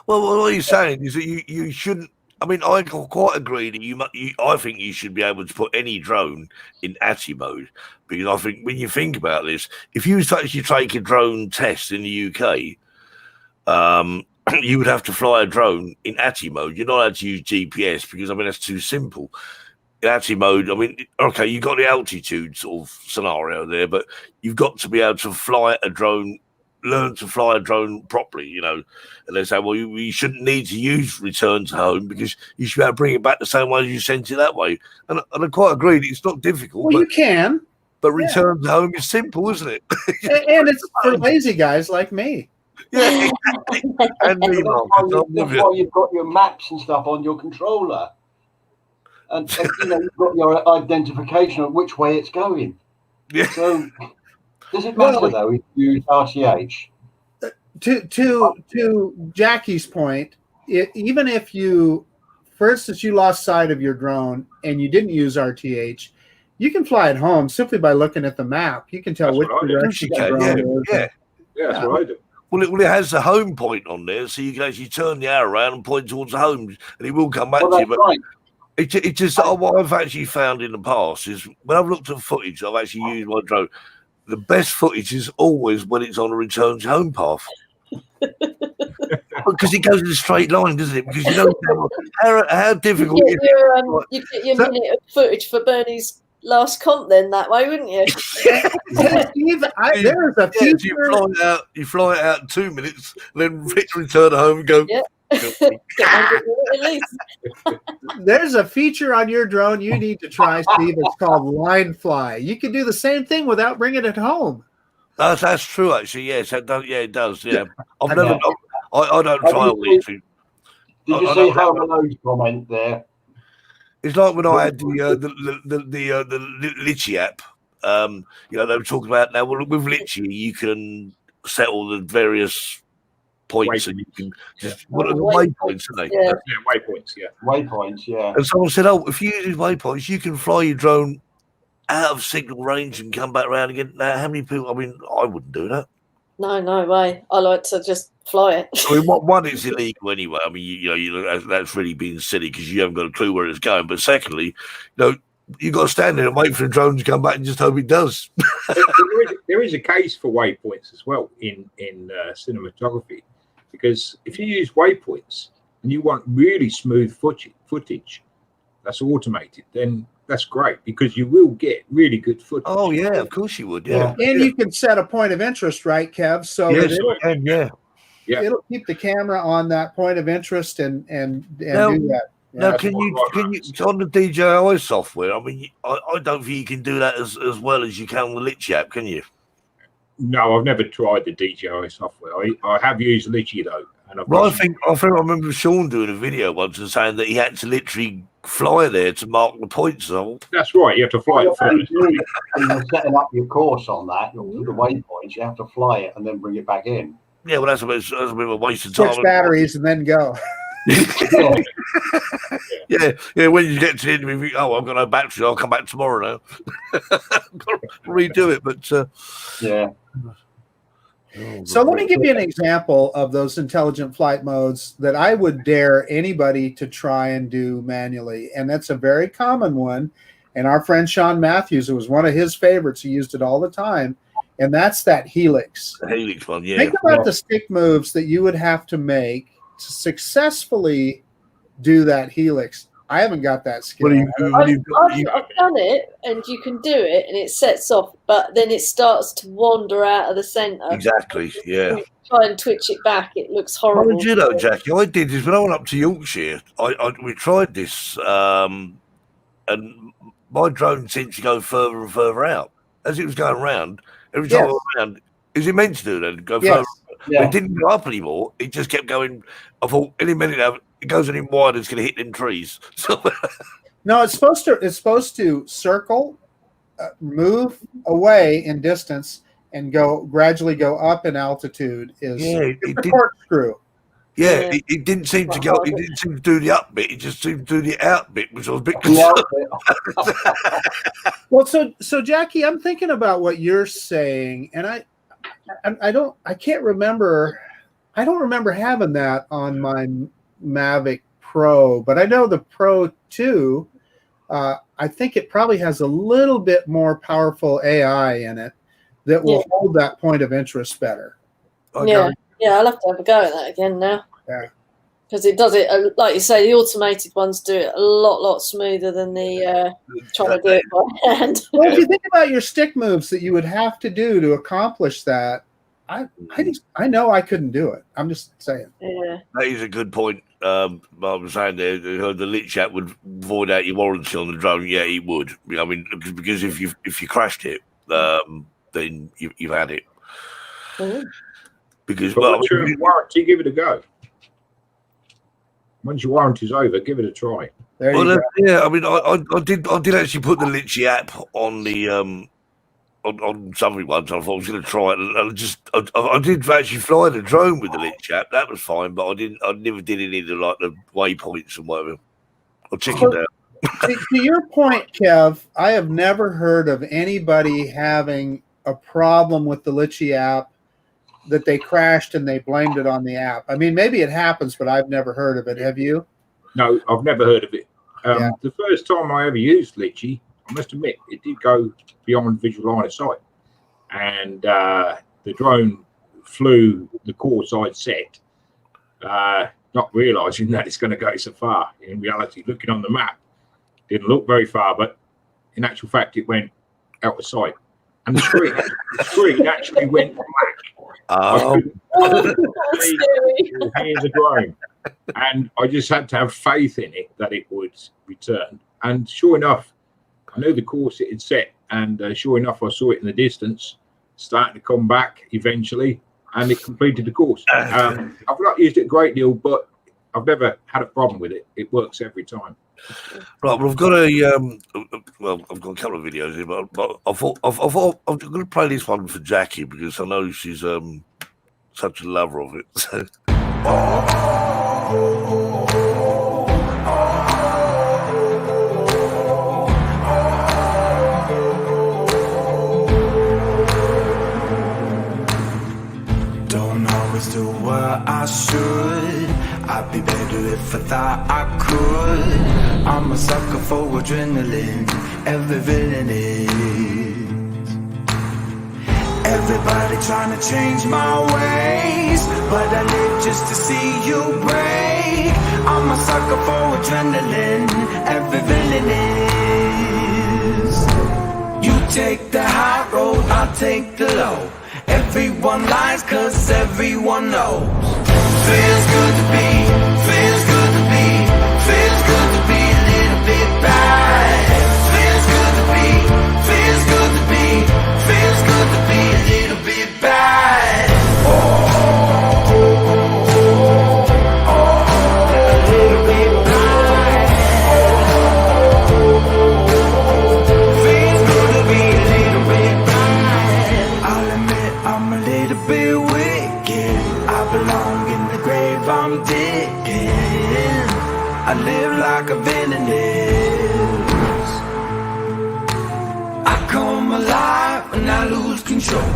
S3: Well, what he's saying is that you shouldn't. I mean, I can quite agree that I think you should be able to put any drone in ATI mode, because I think when you think about this, if you was to actually take a drone test in the UK, you would have to fly a drone in ATI mode. You're not allowed to use GPS because, I mean, that's too simple. In ATI mode, I mean, okay, you've got the altitude sort of scenario there, but you've got to be able to fly a drone, learn to fly a drone properly, you know. And they say, well, you shouldn't need to use return to home because you should be able to bring it back the same way as you sent it that way. And I quite agree that it's not difficult.
S4: Well, you can.
S3: But return to home is simple, isn't it?
S4: And it's for lazy guys like me.
S3: Yeah, exactly. And me, Mark,
S5: That's why you've got your maps and stuff on your controller. And you know, you've got your identification of which way it's going.
S3: Yeah.
S5: So does it matter though if you use RTH?
S4: To Jackie's point, even if you, for instance, you lost sight of your drone and you didn't use RTH, you can fly it home simply by looking at the map. You can tell which direction the drone is.
S6: Yeah, that's what I do.
S3: Well, it has the home point on there, so you can actually turn the arrow around and point towards the home, and it will come back to you. But
S5: right.
S3: it just what I've actually found in the past is when I've looked at footage, I've actually used my drone. The best footage is always when it's on a return to home path. Because it goes in a straight line, doesn't it? Because you know how difficult it is.
S2: You get your minute of footage for Bernie's last comp then that way, wouldn't you?
S4: Steve, there's a future.
S3: You fly it out in 2 minutes, then return home and go.
S2: Yep. At least.
S4: There's a feature on your drone you need to try, Steve. It's called line fly. You can do the same thing without bringing it home.
S3: That's true, actually. Yes, it does. Yeah, I've never. I don't try all these things.
S5: Did you see Home Alone's comment there?
S3: It's like when I had the Litchi app, They were talking about now with Litchi, you can set all the various points, and you can just what are the waypoints, aren't they?
S2: Yeah.
S6: Waypoints, yeah.
S5: Waypoints, yeah.
S3: And someone said, "Oh, if you use these waypoints, you can fly your drone out of signal range and come back around again." Now, how many people? I mean, I wouldn't do that.
S2: No way. I like to just fly it.
S3: I mean, one, it's illegal anyway. I mean, that's really being silly because you haven't got a clue where it's going. But secondly, you've got to stand there and wait for the drone to come back and just hope it does.
S6: There is a case for waypoints as well in cinematography, because if you use waypoints and you want really smooth footage that's automated, then that's great because you will get really good footage.
S3: Oh yeah, of course you would. Yeah,
S4: and you can set a point of interest, right, Kev? So
S3: yes,
S4: that it'll keep the camera on that point of interest and do that.
S3: Now, can you on the DJI software? I mean, I don't think you can do that as well as you can on the Litchi app, can you?
S6: No, I've never tried the DJI software. I have used Litchi though, and
S3: I remember Sean doing a video once and saying that he had to literally fly there to mark the points.
S6: That's right. You have to fly it first.
S5: When you're setting up your course on that, the waypoints, you have to fly it and then bring it back in.
S3: Yeah, well, that's a bit of a waste of time.
S4: Switch batteries and then go.
S3: yeah. When you get to the end, you think, "Oh, I've got no battery. I'll come back tomorrow now." Redo it, but
S5: yeah.
S4: So let me give you an example of those intelligent flight modes that I would dare anybody to try and do manually, and that's a very common one. And our friend Sean Matthews, it was one of his favorites. He used it all the time, and that's that helix.
S3: The helix one, yeah.
S4: Think about the stick moves that you would have to make to successfully do that helix. I haven't got that skill.
S2: I've done it, and you can do it, and it sets off, but then it starts to wander out of the centre.
S3: Exactly, yeah.
S2: You try and twitch it back, it looks horrible.
S3: What did you know, Jackie? I did this when I went up to Yorkshire. We tried this, and my drone seemed to go further and further out as it was going round. Every time I went around, is it meant to do that? Go further. Yeah. It didn't go up anymore. It just kept going. I thought any minute now it goes any wider, it's going to hit them trees. So
S4: no, it's supposed to circle, move away in distance, and gradually go up in altitude. It's a corkscrew.
S3: Yeah, it didn't seem to go. It didn't seem to do the up bit. It just seemed to do the out bit, which I was a bit concerned.
S4: Well, so Jackie, I'm thinking about what you're saying, and I can't remember. I don't remember having that on my Mavic Pro, but I know the Pro 2. I think it probably has a little bit more powerful AI in it that will hold that point of interest better.
S2: Yeah, I'll have to have a go at that again now.
S4: Yeah.
S2: Because it does it, like you say, the automated ones do it a lot smoother than the trying to do it by hand.
S4: Well, if you think about your stick moves that you would have to do to accomplish that, I know I couldn't do it. I'm just saying.
S2: Yeah.
S3: That is a good point. I was saying there, the Litchi app would void out your warranty on the drone. Yeah, it would. I mean, because if you crashed it, then you've had it.
S2: Mm-hmm.
S6: Because once you're in warranty, give it a go. Once your warranty's over, give it a try.
S3: Yeah, I mean, I did actually put the Litchi app on the on something once. I thought I was going to try it. I did actually fly the drone with the Litchi app. That was fine, but I never did any of the waypoints and whatever. I chickened out.
S4: To your point, Kev, I have never heard of anybody having a problem with the Litchi app that they crashed and they blamed it on the app. I mean, maybe it happens, but I've never heard of it. Have you?
S6: No, I've never heard of it. The first time I ever used Litchi, I must admit, it did go beyond visual line of sight. And the drone flew the course I'd set, not realising that it's going to go so far. In reality, looking on the map, didn't look very far, but in actual fact, it went out of sight. And the screen actually went black. The drone. And I just had to have faith in it that it would return. And sure enough, I knew the course it had set, and sure enough, I saw it in the distance, starting to come back eventually, and it completed the course. I've not used it a great deal, but I've never had a problem with it. It works every time.
S3: Right, well, I've got a I've got a couple of videos here, but I thought I'm going to play this one for Jackie because I know she's such a lover of it. So.
S7: Don't always do what I should. I'd be better if I thought I could. I'm a sucker for adrenaline, every villain is. Everybody trying to change my ways, but I live just to see you break. I'm a sucker for adrenaline, every villain is. You take the high road, I'll take the low. Everyone lies cause everyone knows. Feels good to be, feels good to be, feels good to be a little bit bad. Feels good to be, feels good to be, feels good to be a little bit bad. A little bit bad. Feels good to be a little bit bad. I'll admit I'm a little bit wicked. I belong in the grave I'm digging. I live like a villain is. I come alive when I lose control.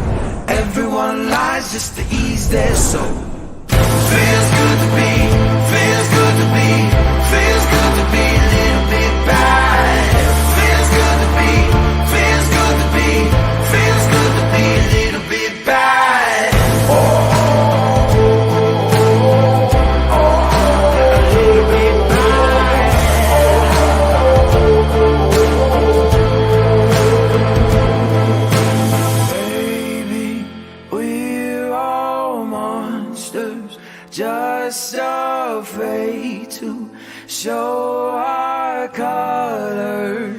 S7: Everyone lies just to ease their soul. Feels good to be, feels good to be, feels good to be a little bit bad. Feels good to be, feels good to be, feels good to be a little bit bad. Baby, we're all monsters, just afraid to show our colors.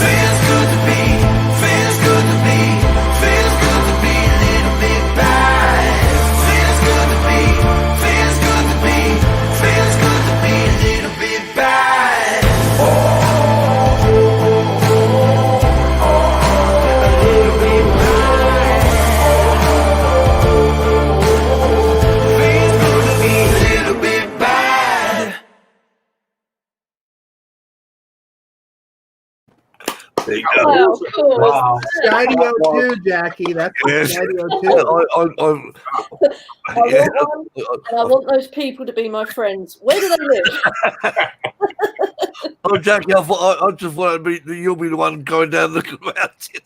S7: Feels good to be, feels good to be, feels good to be a little bit bad. Feels good to be, feels good to be, feels good to be a little bit bad. A little bit bad. Feels good to be a little bit bad.
S3: There you go.
S2: Wow, cool.
S5: Wow.
S4: Skydio 2, Jackie. That's the
S3: Yes.
S4: Skydio 2.
S3: I
S2: I want one, and I want those people to be my friends. Where do they live?
S3: Oh, Jackie, I just want to be. You'll be the one going down the mountain.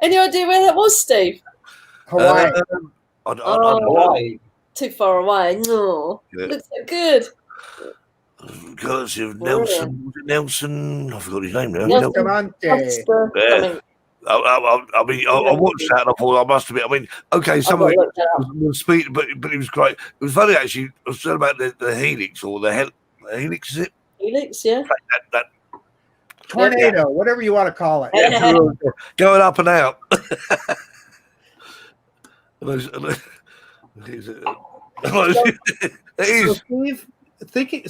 S2: Any idea where that was, Steve?
S4: Hawaii.
S3: I don't know.
S5: Hawaii.
S2: Too far away. No.
S3: Yeah.
S2: Looks so good.
S3: Courtesy of Nelson. Was it Nelson? I forgot his name now.
S2: Nelson.
S4: Bustamante.
S2: Lobster,
S3: Yeah.
S2: something.
S3: I mean, I watched that and I thought I must have been. I mean, okay, some of
S2: I've
S3: it
S2: got to look that up.
S3: was speed, but it was great. It was funny actually. I was saying about the helix or the helix, is it?
S2: Helix, yeah.
S3: That
S4: Tornado, whatever you want to call it.
S2: Yeah.
S3: going up and out. It
S4: So
S3: is.
S4: Steve,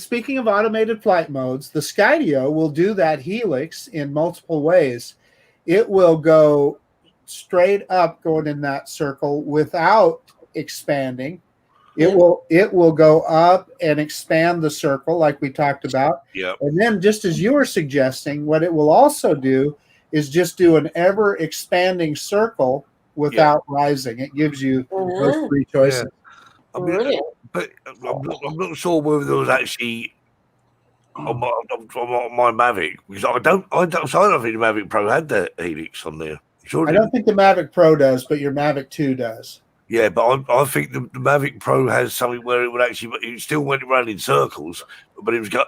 S4: speaking of automated flight modes, the Skydio will do that helix in multiple ways. It will go straight up going in that circle without expanding. It will go up and expand the circle like we talked about.
S3: Yeah.
S4: And then just as you were suggesting, what it will also do is just do an ever expanding circle without rising. It gives you those three choices.
S3: I mean,
S2: Brilliant.
S3: but I'm not sure whether there was actually on my Mavic because I don't think the Mavic Pro had the helix on there. Sure,
S4: I don't think the Mavic Pro does, but your Mavic 2 does.
S3: Yeah, but I think the Mavic Pro has something where it would actually it still went around in circles, but it was I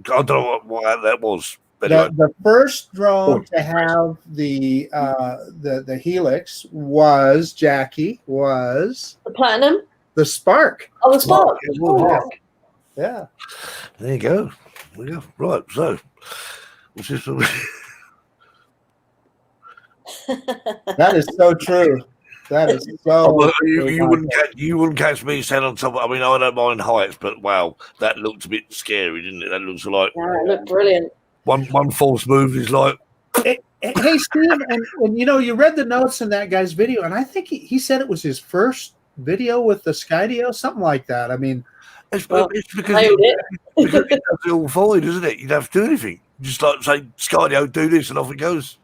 S3: don't know what that was. But anyway.
S4: The first drone to have the helix was the
S2: Platinum.
S4: Spark.
S2: Oh, the Spark.
S4: Yeah.
S3: There you go. Yeah, right. So, what's this?
S4: That is so true. That is so.
S3: Well, you wouldn't catch me standing on top. I mean, I don't mind heights, but wow, that looked a bit scary, didn't it? That looks like
S2: it looked brilliant.
S3: One false move is like.
S4: Hey, Steve, and you read the notes in that guy's video, and I think he said it was his first video with the Skydio, something like that. I mean,
S3: it's because it does it all for you, doesn't it? You don't have to do anything. Just like say, Skydio, do this, and off it goes.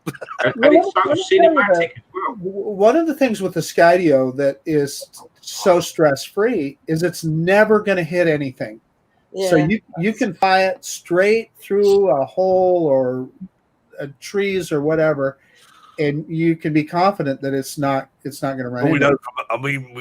S6: And it's so cinematic as well.
S4: One of the things with the Skydio that is so stress-free is it's never going to hit anything. Yeah. So you can fly it straight through a hole or trees or whatever, and you can be confident that it's not going to run.
S3: We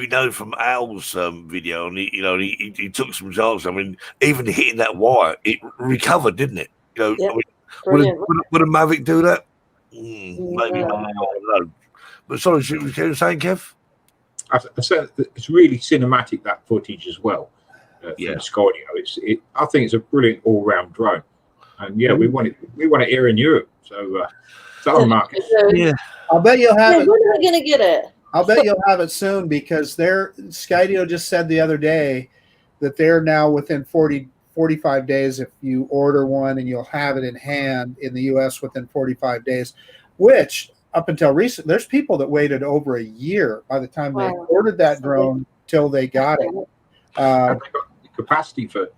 S3: know from Al's video, and he took some chances. I mean, even hitting that wire, it recovered, didn't it? I mean, would a Mavic do that? Maybe not. I don't know. But sorry, what you were saying, Kev?
S6: I said it's really cinematic, that footage as well. From Skydio. I think it's a brilliant all-round drone, and we want it here in Europe. So, it's our market.
S4: Yeah, I'll bet you'll have it.
S2: When are we going to get it?
S4: I'll bet you'll have it soon, because Skydio just said the other day that they're now within 45 days if you order one, and you'll have it in hand in the U.S. within 45 days, which up until recent, there's people that waited over a year by the time they ordered that drone till they got it.
S6: They've got the capacity for.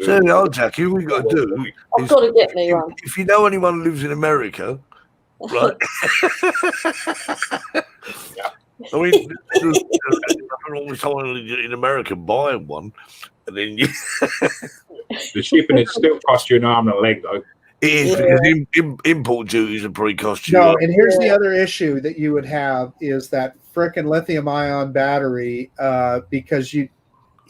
S3: So, Jackie, what we got to do
S2: I've got to get me one.
S3: If you know anyone who lives in America, right? I mean, all the time in America buying one, and then
S6: the shipping it still costs you an arm and a leg, though.
S3: It is, because import duties would probably cost you.
S4: No, and here's the other issue that you would have is that frickin' lithium-ion battery, because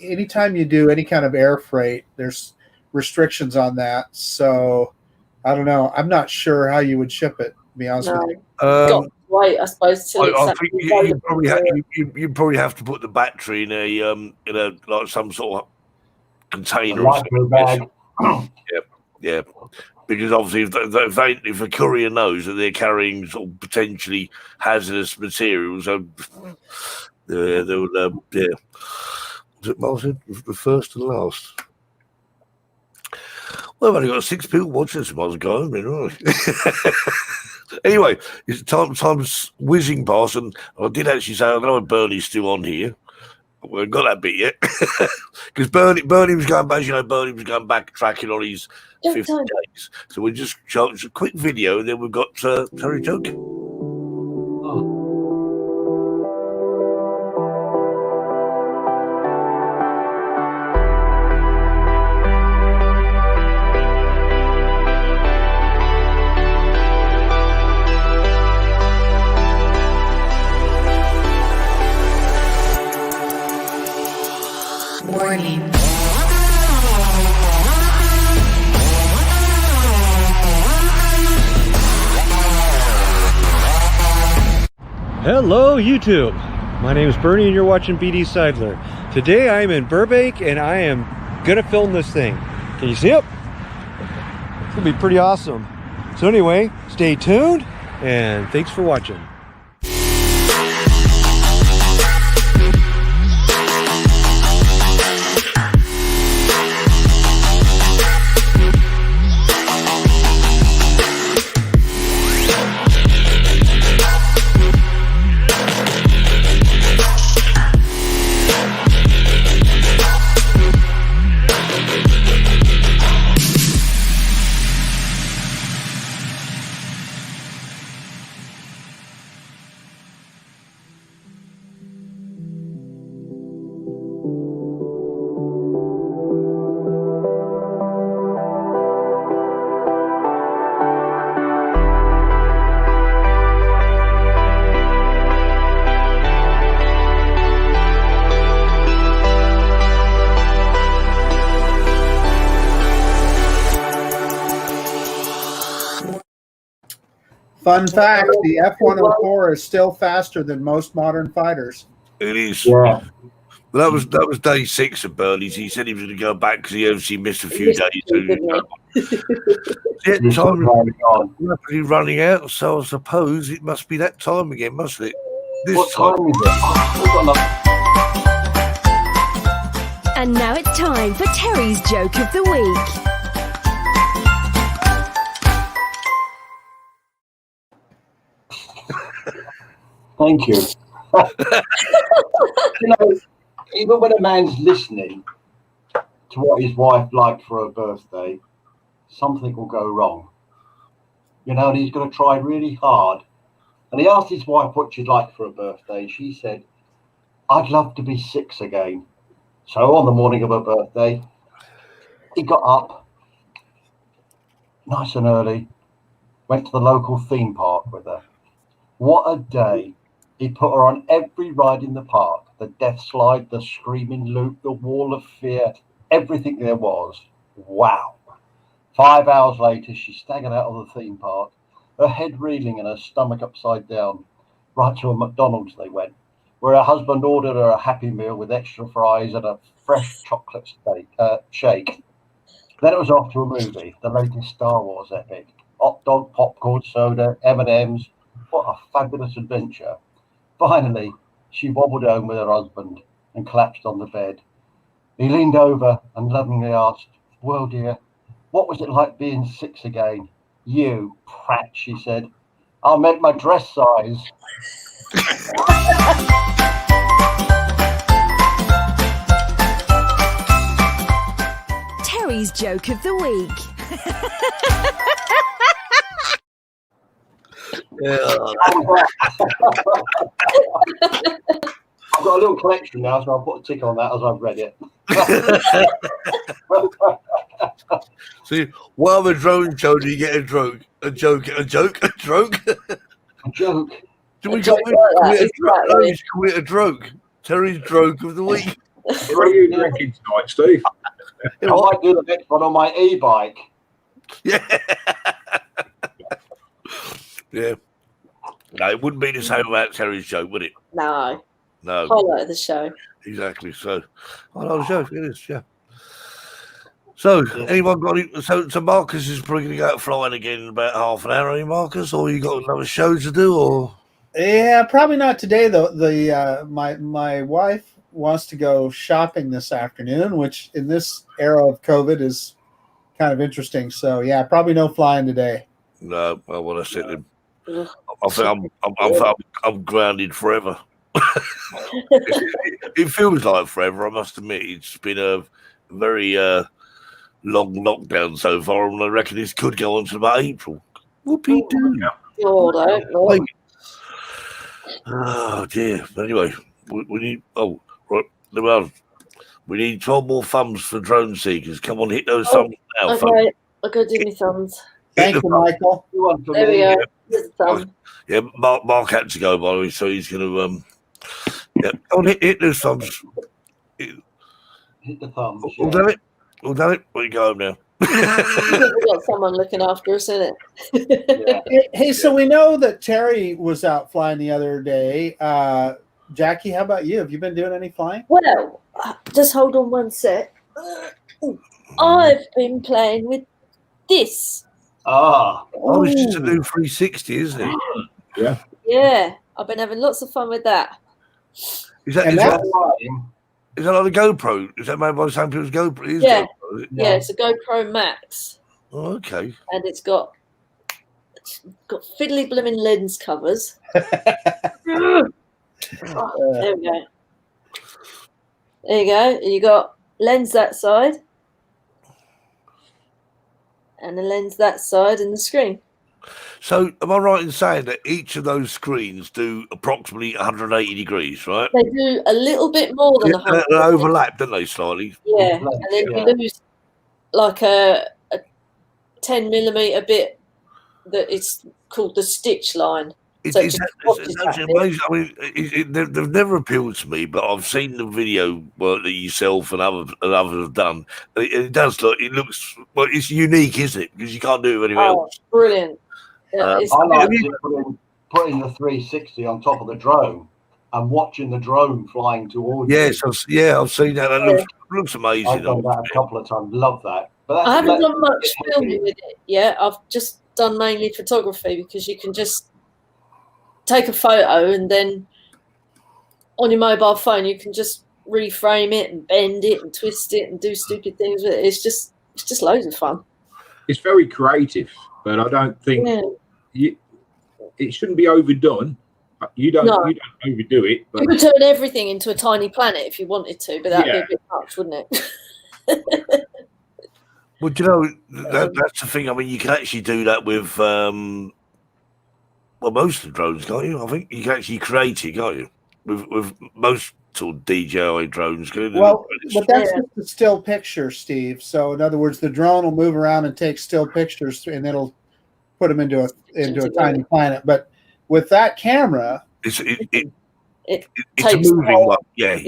S4: anytime you do any kind of air freight, there's restrictions on that. So I don't know. I'm not sure how you would ship it, to be honest with you.
S2: Wait, I suppose.
S3: I think you probably have to put the battery in a like some sort of container or something. Yeah. Because obviously, if a courier knows that they're carrying sort of potentially hazardous materials, they would. Was it Martin? The first and last. Well, I've only got 6 people watching this. Might as well go home, right? Anyway, it's time's whizzing past, and I did actually say I know Bernie's still on here. We haven't got that bit yet, because Bernie was going back. Bernie was going back tracking on his 50 days. So we just showed a quick video, and then we've got Terry Joke.
S7: Warning.
S8: Hello YouTube, my name is Bernie and you're watching BD Seidler. Today I am in Burbank and I am gonna film this thing. Can you see it? It's gonna be pretty awesome. So anyway, stay tuned and thanks for watching.
S4: Fun fact, the F-104 is still faster than most modern fighters.
S3: It is.
S5: Yeah.
S3: That was day 6 of Bernie's. He said he was going to go back because he obviously missed a few days. Time rapidly running out, so I suppose it must be that time again, mustn't it?
S5: What time is it? Oh, we've got enough.
S9: And now it's time for Terry's Joke of the Week.
S5: Thank you. You know, even when a man's listening to what his wife liked for her birthday, something will go wrong. You know, and he's going to try really hard. And he asked his wife what she'd like for her birthday. She said, I'd love to be 6 again. So on the morning of her birthday, he got up nice and early, went to the local theme park with her. What a day. He put her on every ride in the park, the death slide, the screaming loop, the wall of fear, everything there was. Wow. 5 hours later, she staggered out of the theme park, her head reeling and her stomach upside down. Right to a McDonald's they went, where her husband ordered her a Happy Meal with extra fries and a fresh chocolate shake. Then it was off to a movie, the latest Star Wars epic. Hot dog, popcorn, soda, M&Ms. What a fabulous adventure. Finally, she wobbled home with her husband and collapsed on the bed. He leaned over and lovingly asked, well, dear, what was it like being 6 again? You prat, she said. I meant my dress size.
S9: Terry's Joke of the Week.
S5: I've got a little collection now, so I'll put a tick on that as I've read it.
S3: See, while the drone show, do you get a joke? A joke?
S5: A joke.
S3: Do we call it a joke? Terry's joke of the week.
S6: What are you drinking tonight, Steve?
S5: I might do the next one on my e-bike.
S3: Yeah. Yeah. No, it wouldn't be the same about Terry's joke, would it?
S2: No.
S3: No.
S2: Highlight of the show.
S3: Exactly. So, I know the joke. It is, yeah. So, anyone got any? So Marcus is probably going to go out flying again in about half an hour, are you, Marcus? Or you got another show to do? Or
S4: Yeah, probably not today though. My wife wants to go shopping this afternoon, which in this era of COVID is kind of interesting. So yeah, probably no flying today.
S3: No, I want to sit in. I think I'm grounded forever. It feels like forever, I must admit. It's been a very long lockdown so far, and I reckon this could go on to about April. Whoopie doo. Oh dear. Anyway, we need. Oh right, we need 12 more thumbs for drone seekers. Come on, hit those thumbs now.
S2: Okay,
S3: folks.
S2: I'll go do my thumbs.
S4: Thank you, Michael.
S2: There we go. There's a thumb.
S3: Yeah, Mark had to go, by the way, so he's going to go on, hit those thumbs.
S5: Hit the thumbs.
S3: All done it. All done it. We go home now.
S2: We've got someone looking after us, isn't it?
S4: Hey, so we know that Terry was out flying the other day. Jackie, how about you? Have you been doing any flying?
S2: Well, just hold on one sec. I've been playing with this.
S3: Oh, it's just a new 360, isn't it?
S6: Yeah.
S2: Yeah, I've been having lots of fun with that.
S3: Is that like a GoPro? Is that made by the same people as GoPro?
S2: Yeah.
S3: GoPro,
S2: Yeah, it's a GoPro Max.
S3: Oh, okay.
S2: And it's got fiddly blooming lens covers. There we go. There you go. You got lens that side. And the lens that side and the screen.
S3: So, am I right in saying that each of those screens do approximately 180 degrees, right?
S2: They do a little bit more than 100.
S3: They overlap, don't they, slightly?
S2: Yeah, and then you lose like a 10 millimeter bit that is called the stitch line.
S3: It's actually amazing. I mean, they've never appealed to me, but I've seen the video work that yourself and others have done. It does look. It looks. Well, it's unique, isn't it? Because you can't do it anywhere else.
S2: Brilliant. Yeah,
S5: I like putting the 360 on top of the drone and watching the drone flying towards you.
S3: Yes, I've seen that. That looks amazing.
S5: I've done that a couple of times. Love that. But
S2: I haven't done much filming with it yet. I've just done mainly photography because you can just take a photo and then on your mobile phone, you can just reframe it and bend it and twist it and do stupid things with it. It's just loads of fun.
S6: It's very creative, but I don't think it shouldn't be overdone. You don't overdo it. But
S2: you could turn everything into a tiny planet if you wanted to, but that'd be a bit much, wouldn't it?
S3: Well, do you know, that's the thing. I mean, you can actually do that with, most of the drones, can't you? I think you can actually create it, can't you? With most sort of DJI drones.
S4: Well, but that's just a still picture, Steve. So, in other words, the drone will move around and take still pictures, and it'll put them into a tiny planet. But with that camera,
S3: it's a
S2: takes
S3: moving one. Yeah.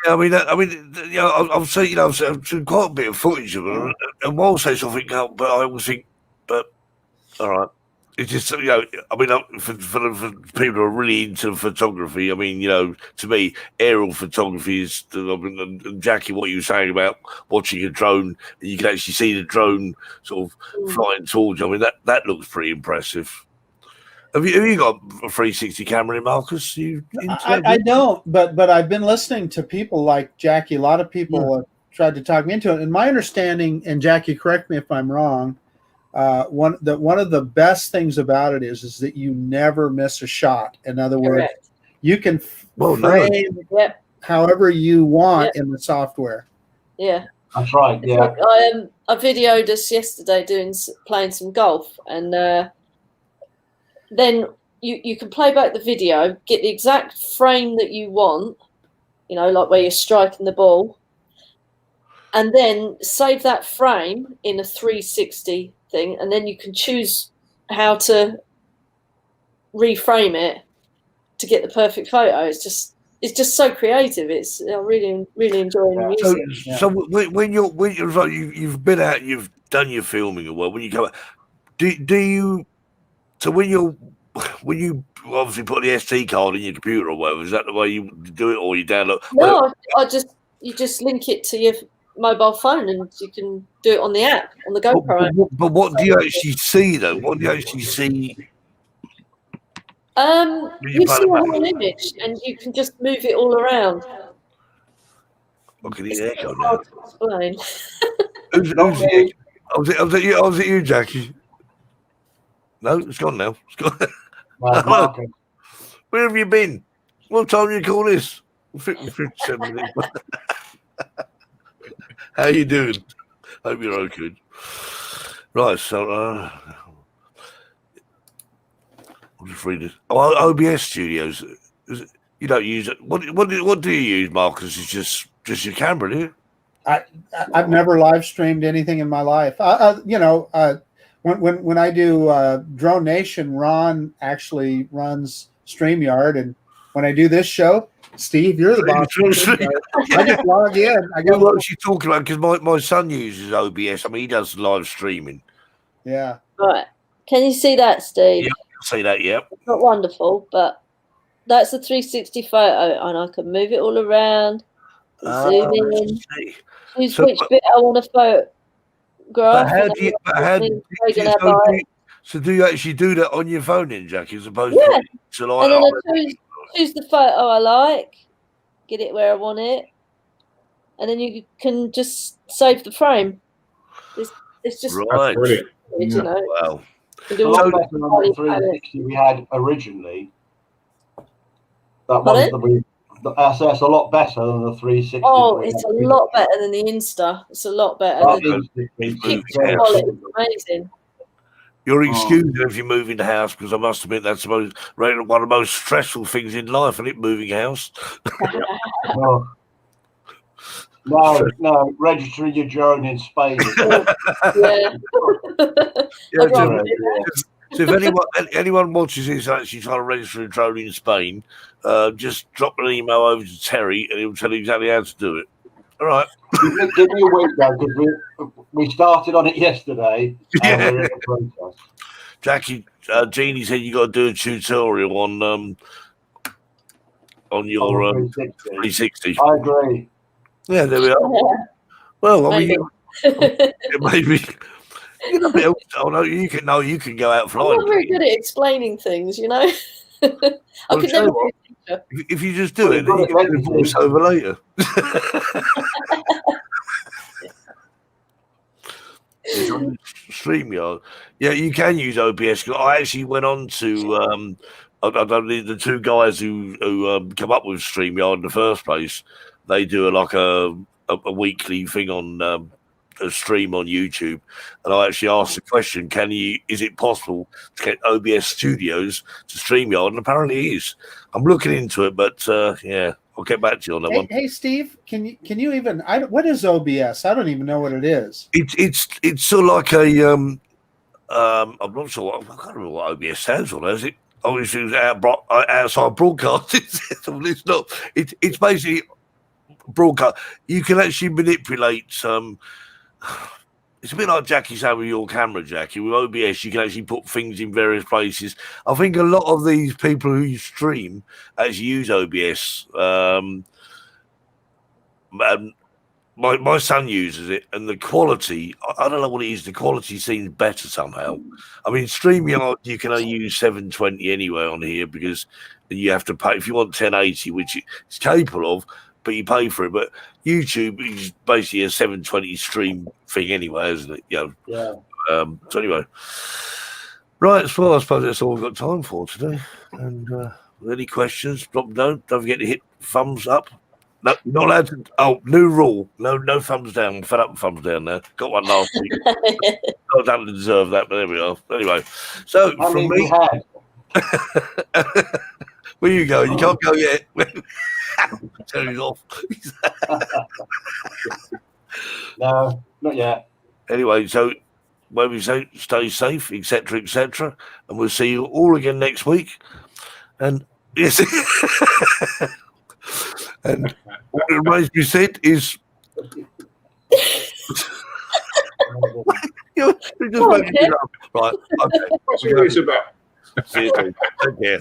S3: I mean, I've seen, I've seen quite a bit of footage of it, and while I say something, but I always think, but all right, it's just, I mean, for people who are really into photography, I mean, to me, aerial photography is, and Jackie, what you were saying about watching a drone, and you can actually see the drone sort of flying towards you. I mean, that looks pretty impressive. Have you got a 360 camera in, Marcus?
S4: I don't, but I've been listening to people like Jackie. A lot of people have tried to talk me into it. And my understanding, and Jackie, correct me if I'm wrong, one of the best things about it is that you never miss a shot. In other words, you can frame however you want in the software.
S2: Yeah,
S5: that's right. Yeah,
S2: like, I videoed us yesterday playing some golf, and then you can play back the video, get the exact frame that you want, like where you're striking the ball, and then save that frame in a 360 thing, and then you can choose how to reframe it to get the perfect photo. It's just so creative. It's really enjoying using it.
S3: So when you've been out, you've done your filming, or when you come out, do you? So when you obviously put the SD card in your computer or whatever, is that the way you do it, or you download?
S2: No, you just link it to your mobile phone, and you can do it on the app, on the GoPro.
S3: But what do you actually see though? What do you actually see?
S2: You see a whole image, and you can just move it all around.
S3: Look at the echo now.
S2: Hard to explain.
S3: Who's the echo? Was it you, Jackie? No, it's gone now. It's gone. Where have you been? What time do you call this? 57 minutes. How you doing? Hope you're all good. Right, so I'll just read it. OBS Studios. You don't use it. What do you use, Marcus? It's just your camera, do you?
S4: I've never live streamed anything in my life. When I do Drone Nation, Ron actually runs StreamYard, and when I do this show, Steve, you're the boss. I just log in.
S3: What was you talking about? Because my son uses OBS. I mean, he does live streaming.
S4: Yeah.
S2: Right. Can you see that, Steve?
S3: Yeah, I can see that. Yeah.
S2: It's not wonderful, but that's a 360 photo, and I can move it all around. Zoom in. Choose which bit I want to photograph.
S3: So do you actually do that on your phone, then, Jackie, as opposed to like?
S2: And then I choose the photo I like, get it where I want it, and then you can just save the frame. It's just
S3: right.
S2: Brilliant.
S3: Wow.
S5: It's a lot better than the 360 we had originally. That one that's a lot better than the 360.
S2: Oh, it's a lot better than the Insta. It's a lot better. The picture quality is amazing.
S3: You're excused if you move in the house, because I must admit that's one of the most stressful things in life, isn't it? Moving house.
S5: No, registering your drone in Spain.
S3: So if anyone watches this actually trying to register a drone in Spain, just drop an email over to Terry, and he'll tell you exactly how to do it. All right.
S5: Give me a week though, because we started on it yesterday. And we're in the process.
S3: Jackie, Jeannie said you got to do a tutorial on your 360.
S5: I agree.
S3: Yeah, there we are. Well, I mean, maybe. You can go out flying.
S2: I'm not very good at explaining things, I
S3: Well,
S2: could
S3: tell
S2: never
S3: you what,
S2: be a teacher.
S3: if you just do
S5: Well,
S3: it, then you
S5: you've got
S3: can
S5: it
S3: do
S5: ready,
S3: voice over later. It's on StreamYard. Yeah, you can use OBS. I actually went on to I don't need the two guys who come up with StreamYard in the first place. They do a weekly thing on a stream on YouTube, and I actually asked the question: is it possible to get OBS Studios to StreamYard? And apparently it is. I'm looking into it, but yeah, I'll get back to you on that one.
S4: Hey, Steve, can you even? What is OBS? I don't even know what it is.
S3: It's sort of like a I'm not sure. I can't remember what OBS stands for. Is it? Obviously, it was outside broadcasting. It's not. It's basically broadcast. You can actually manipulate. It's a bit like Jackie saying with your camera, Jackie. With OBS, you can actually put things in various places. I think a lot of these people who stream actually use OBS. And my son uses it, and the quality, I don't know what it is, the quality seems better somehow. I mean, StreamYard, you can only use 720 anyway on here because you have to pay if you want 1080, which it's capable of, but you pay for it. But YouTube is basically a 720 stream thing anyway, isn't it? You know?
S5: Yeah.
S3: So anyway, right, well, I suppose that's all we've got time for today. And any questions, drop them down. Don't forget to hit thumbs up. No, not allowed to. Oh, new rule. No thumbs down. I'm fed up with thumbs down now. Got one last week. I don't deserve that, but there we are. Anyway, so
S5: How
S3: from
S5: many
S3: me,
S5: had?
S3: where you go? You can't go yet. Turn it off.
S5: No, not yet.
S3: Anyway, so when we say stay safe, etc., and we'll see you all again next week. And yes. And what remains to be said is you're just making it up. Right. Okay.
S6: What's this about?
S3: See you soon. Take care.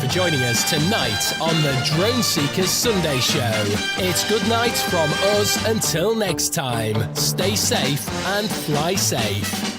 S10: Joining us tonight on the Drone Seekers Sunday Show. It's good night from us until next time. Stay safe and fly safe.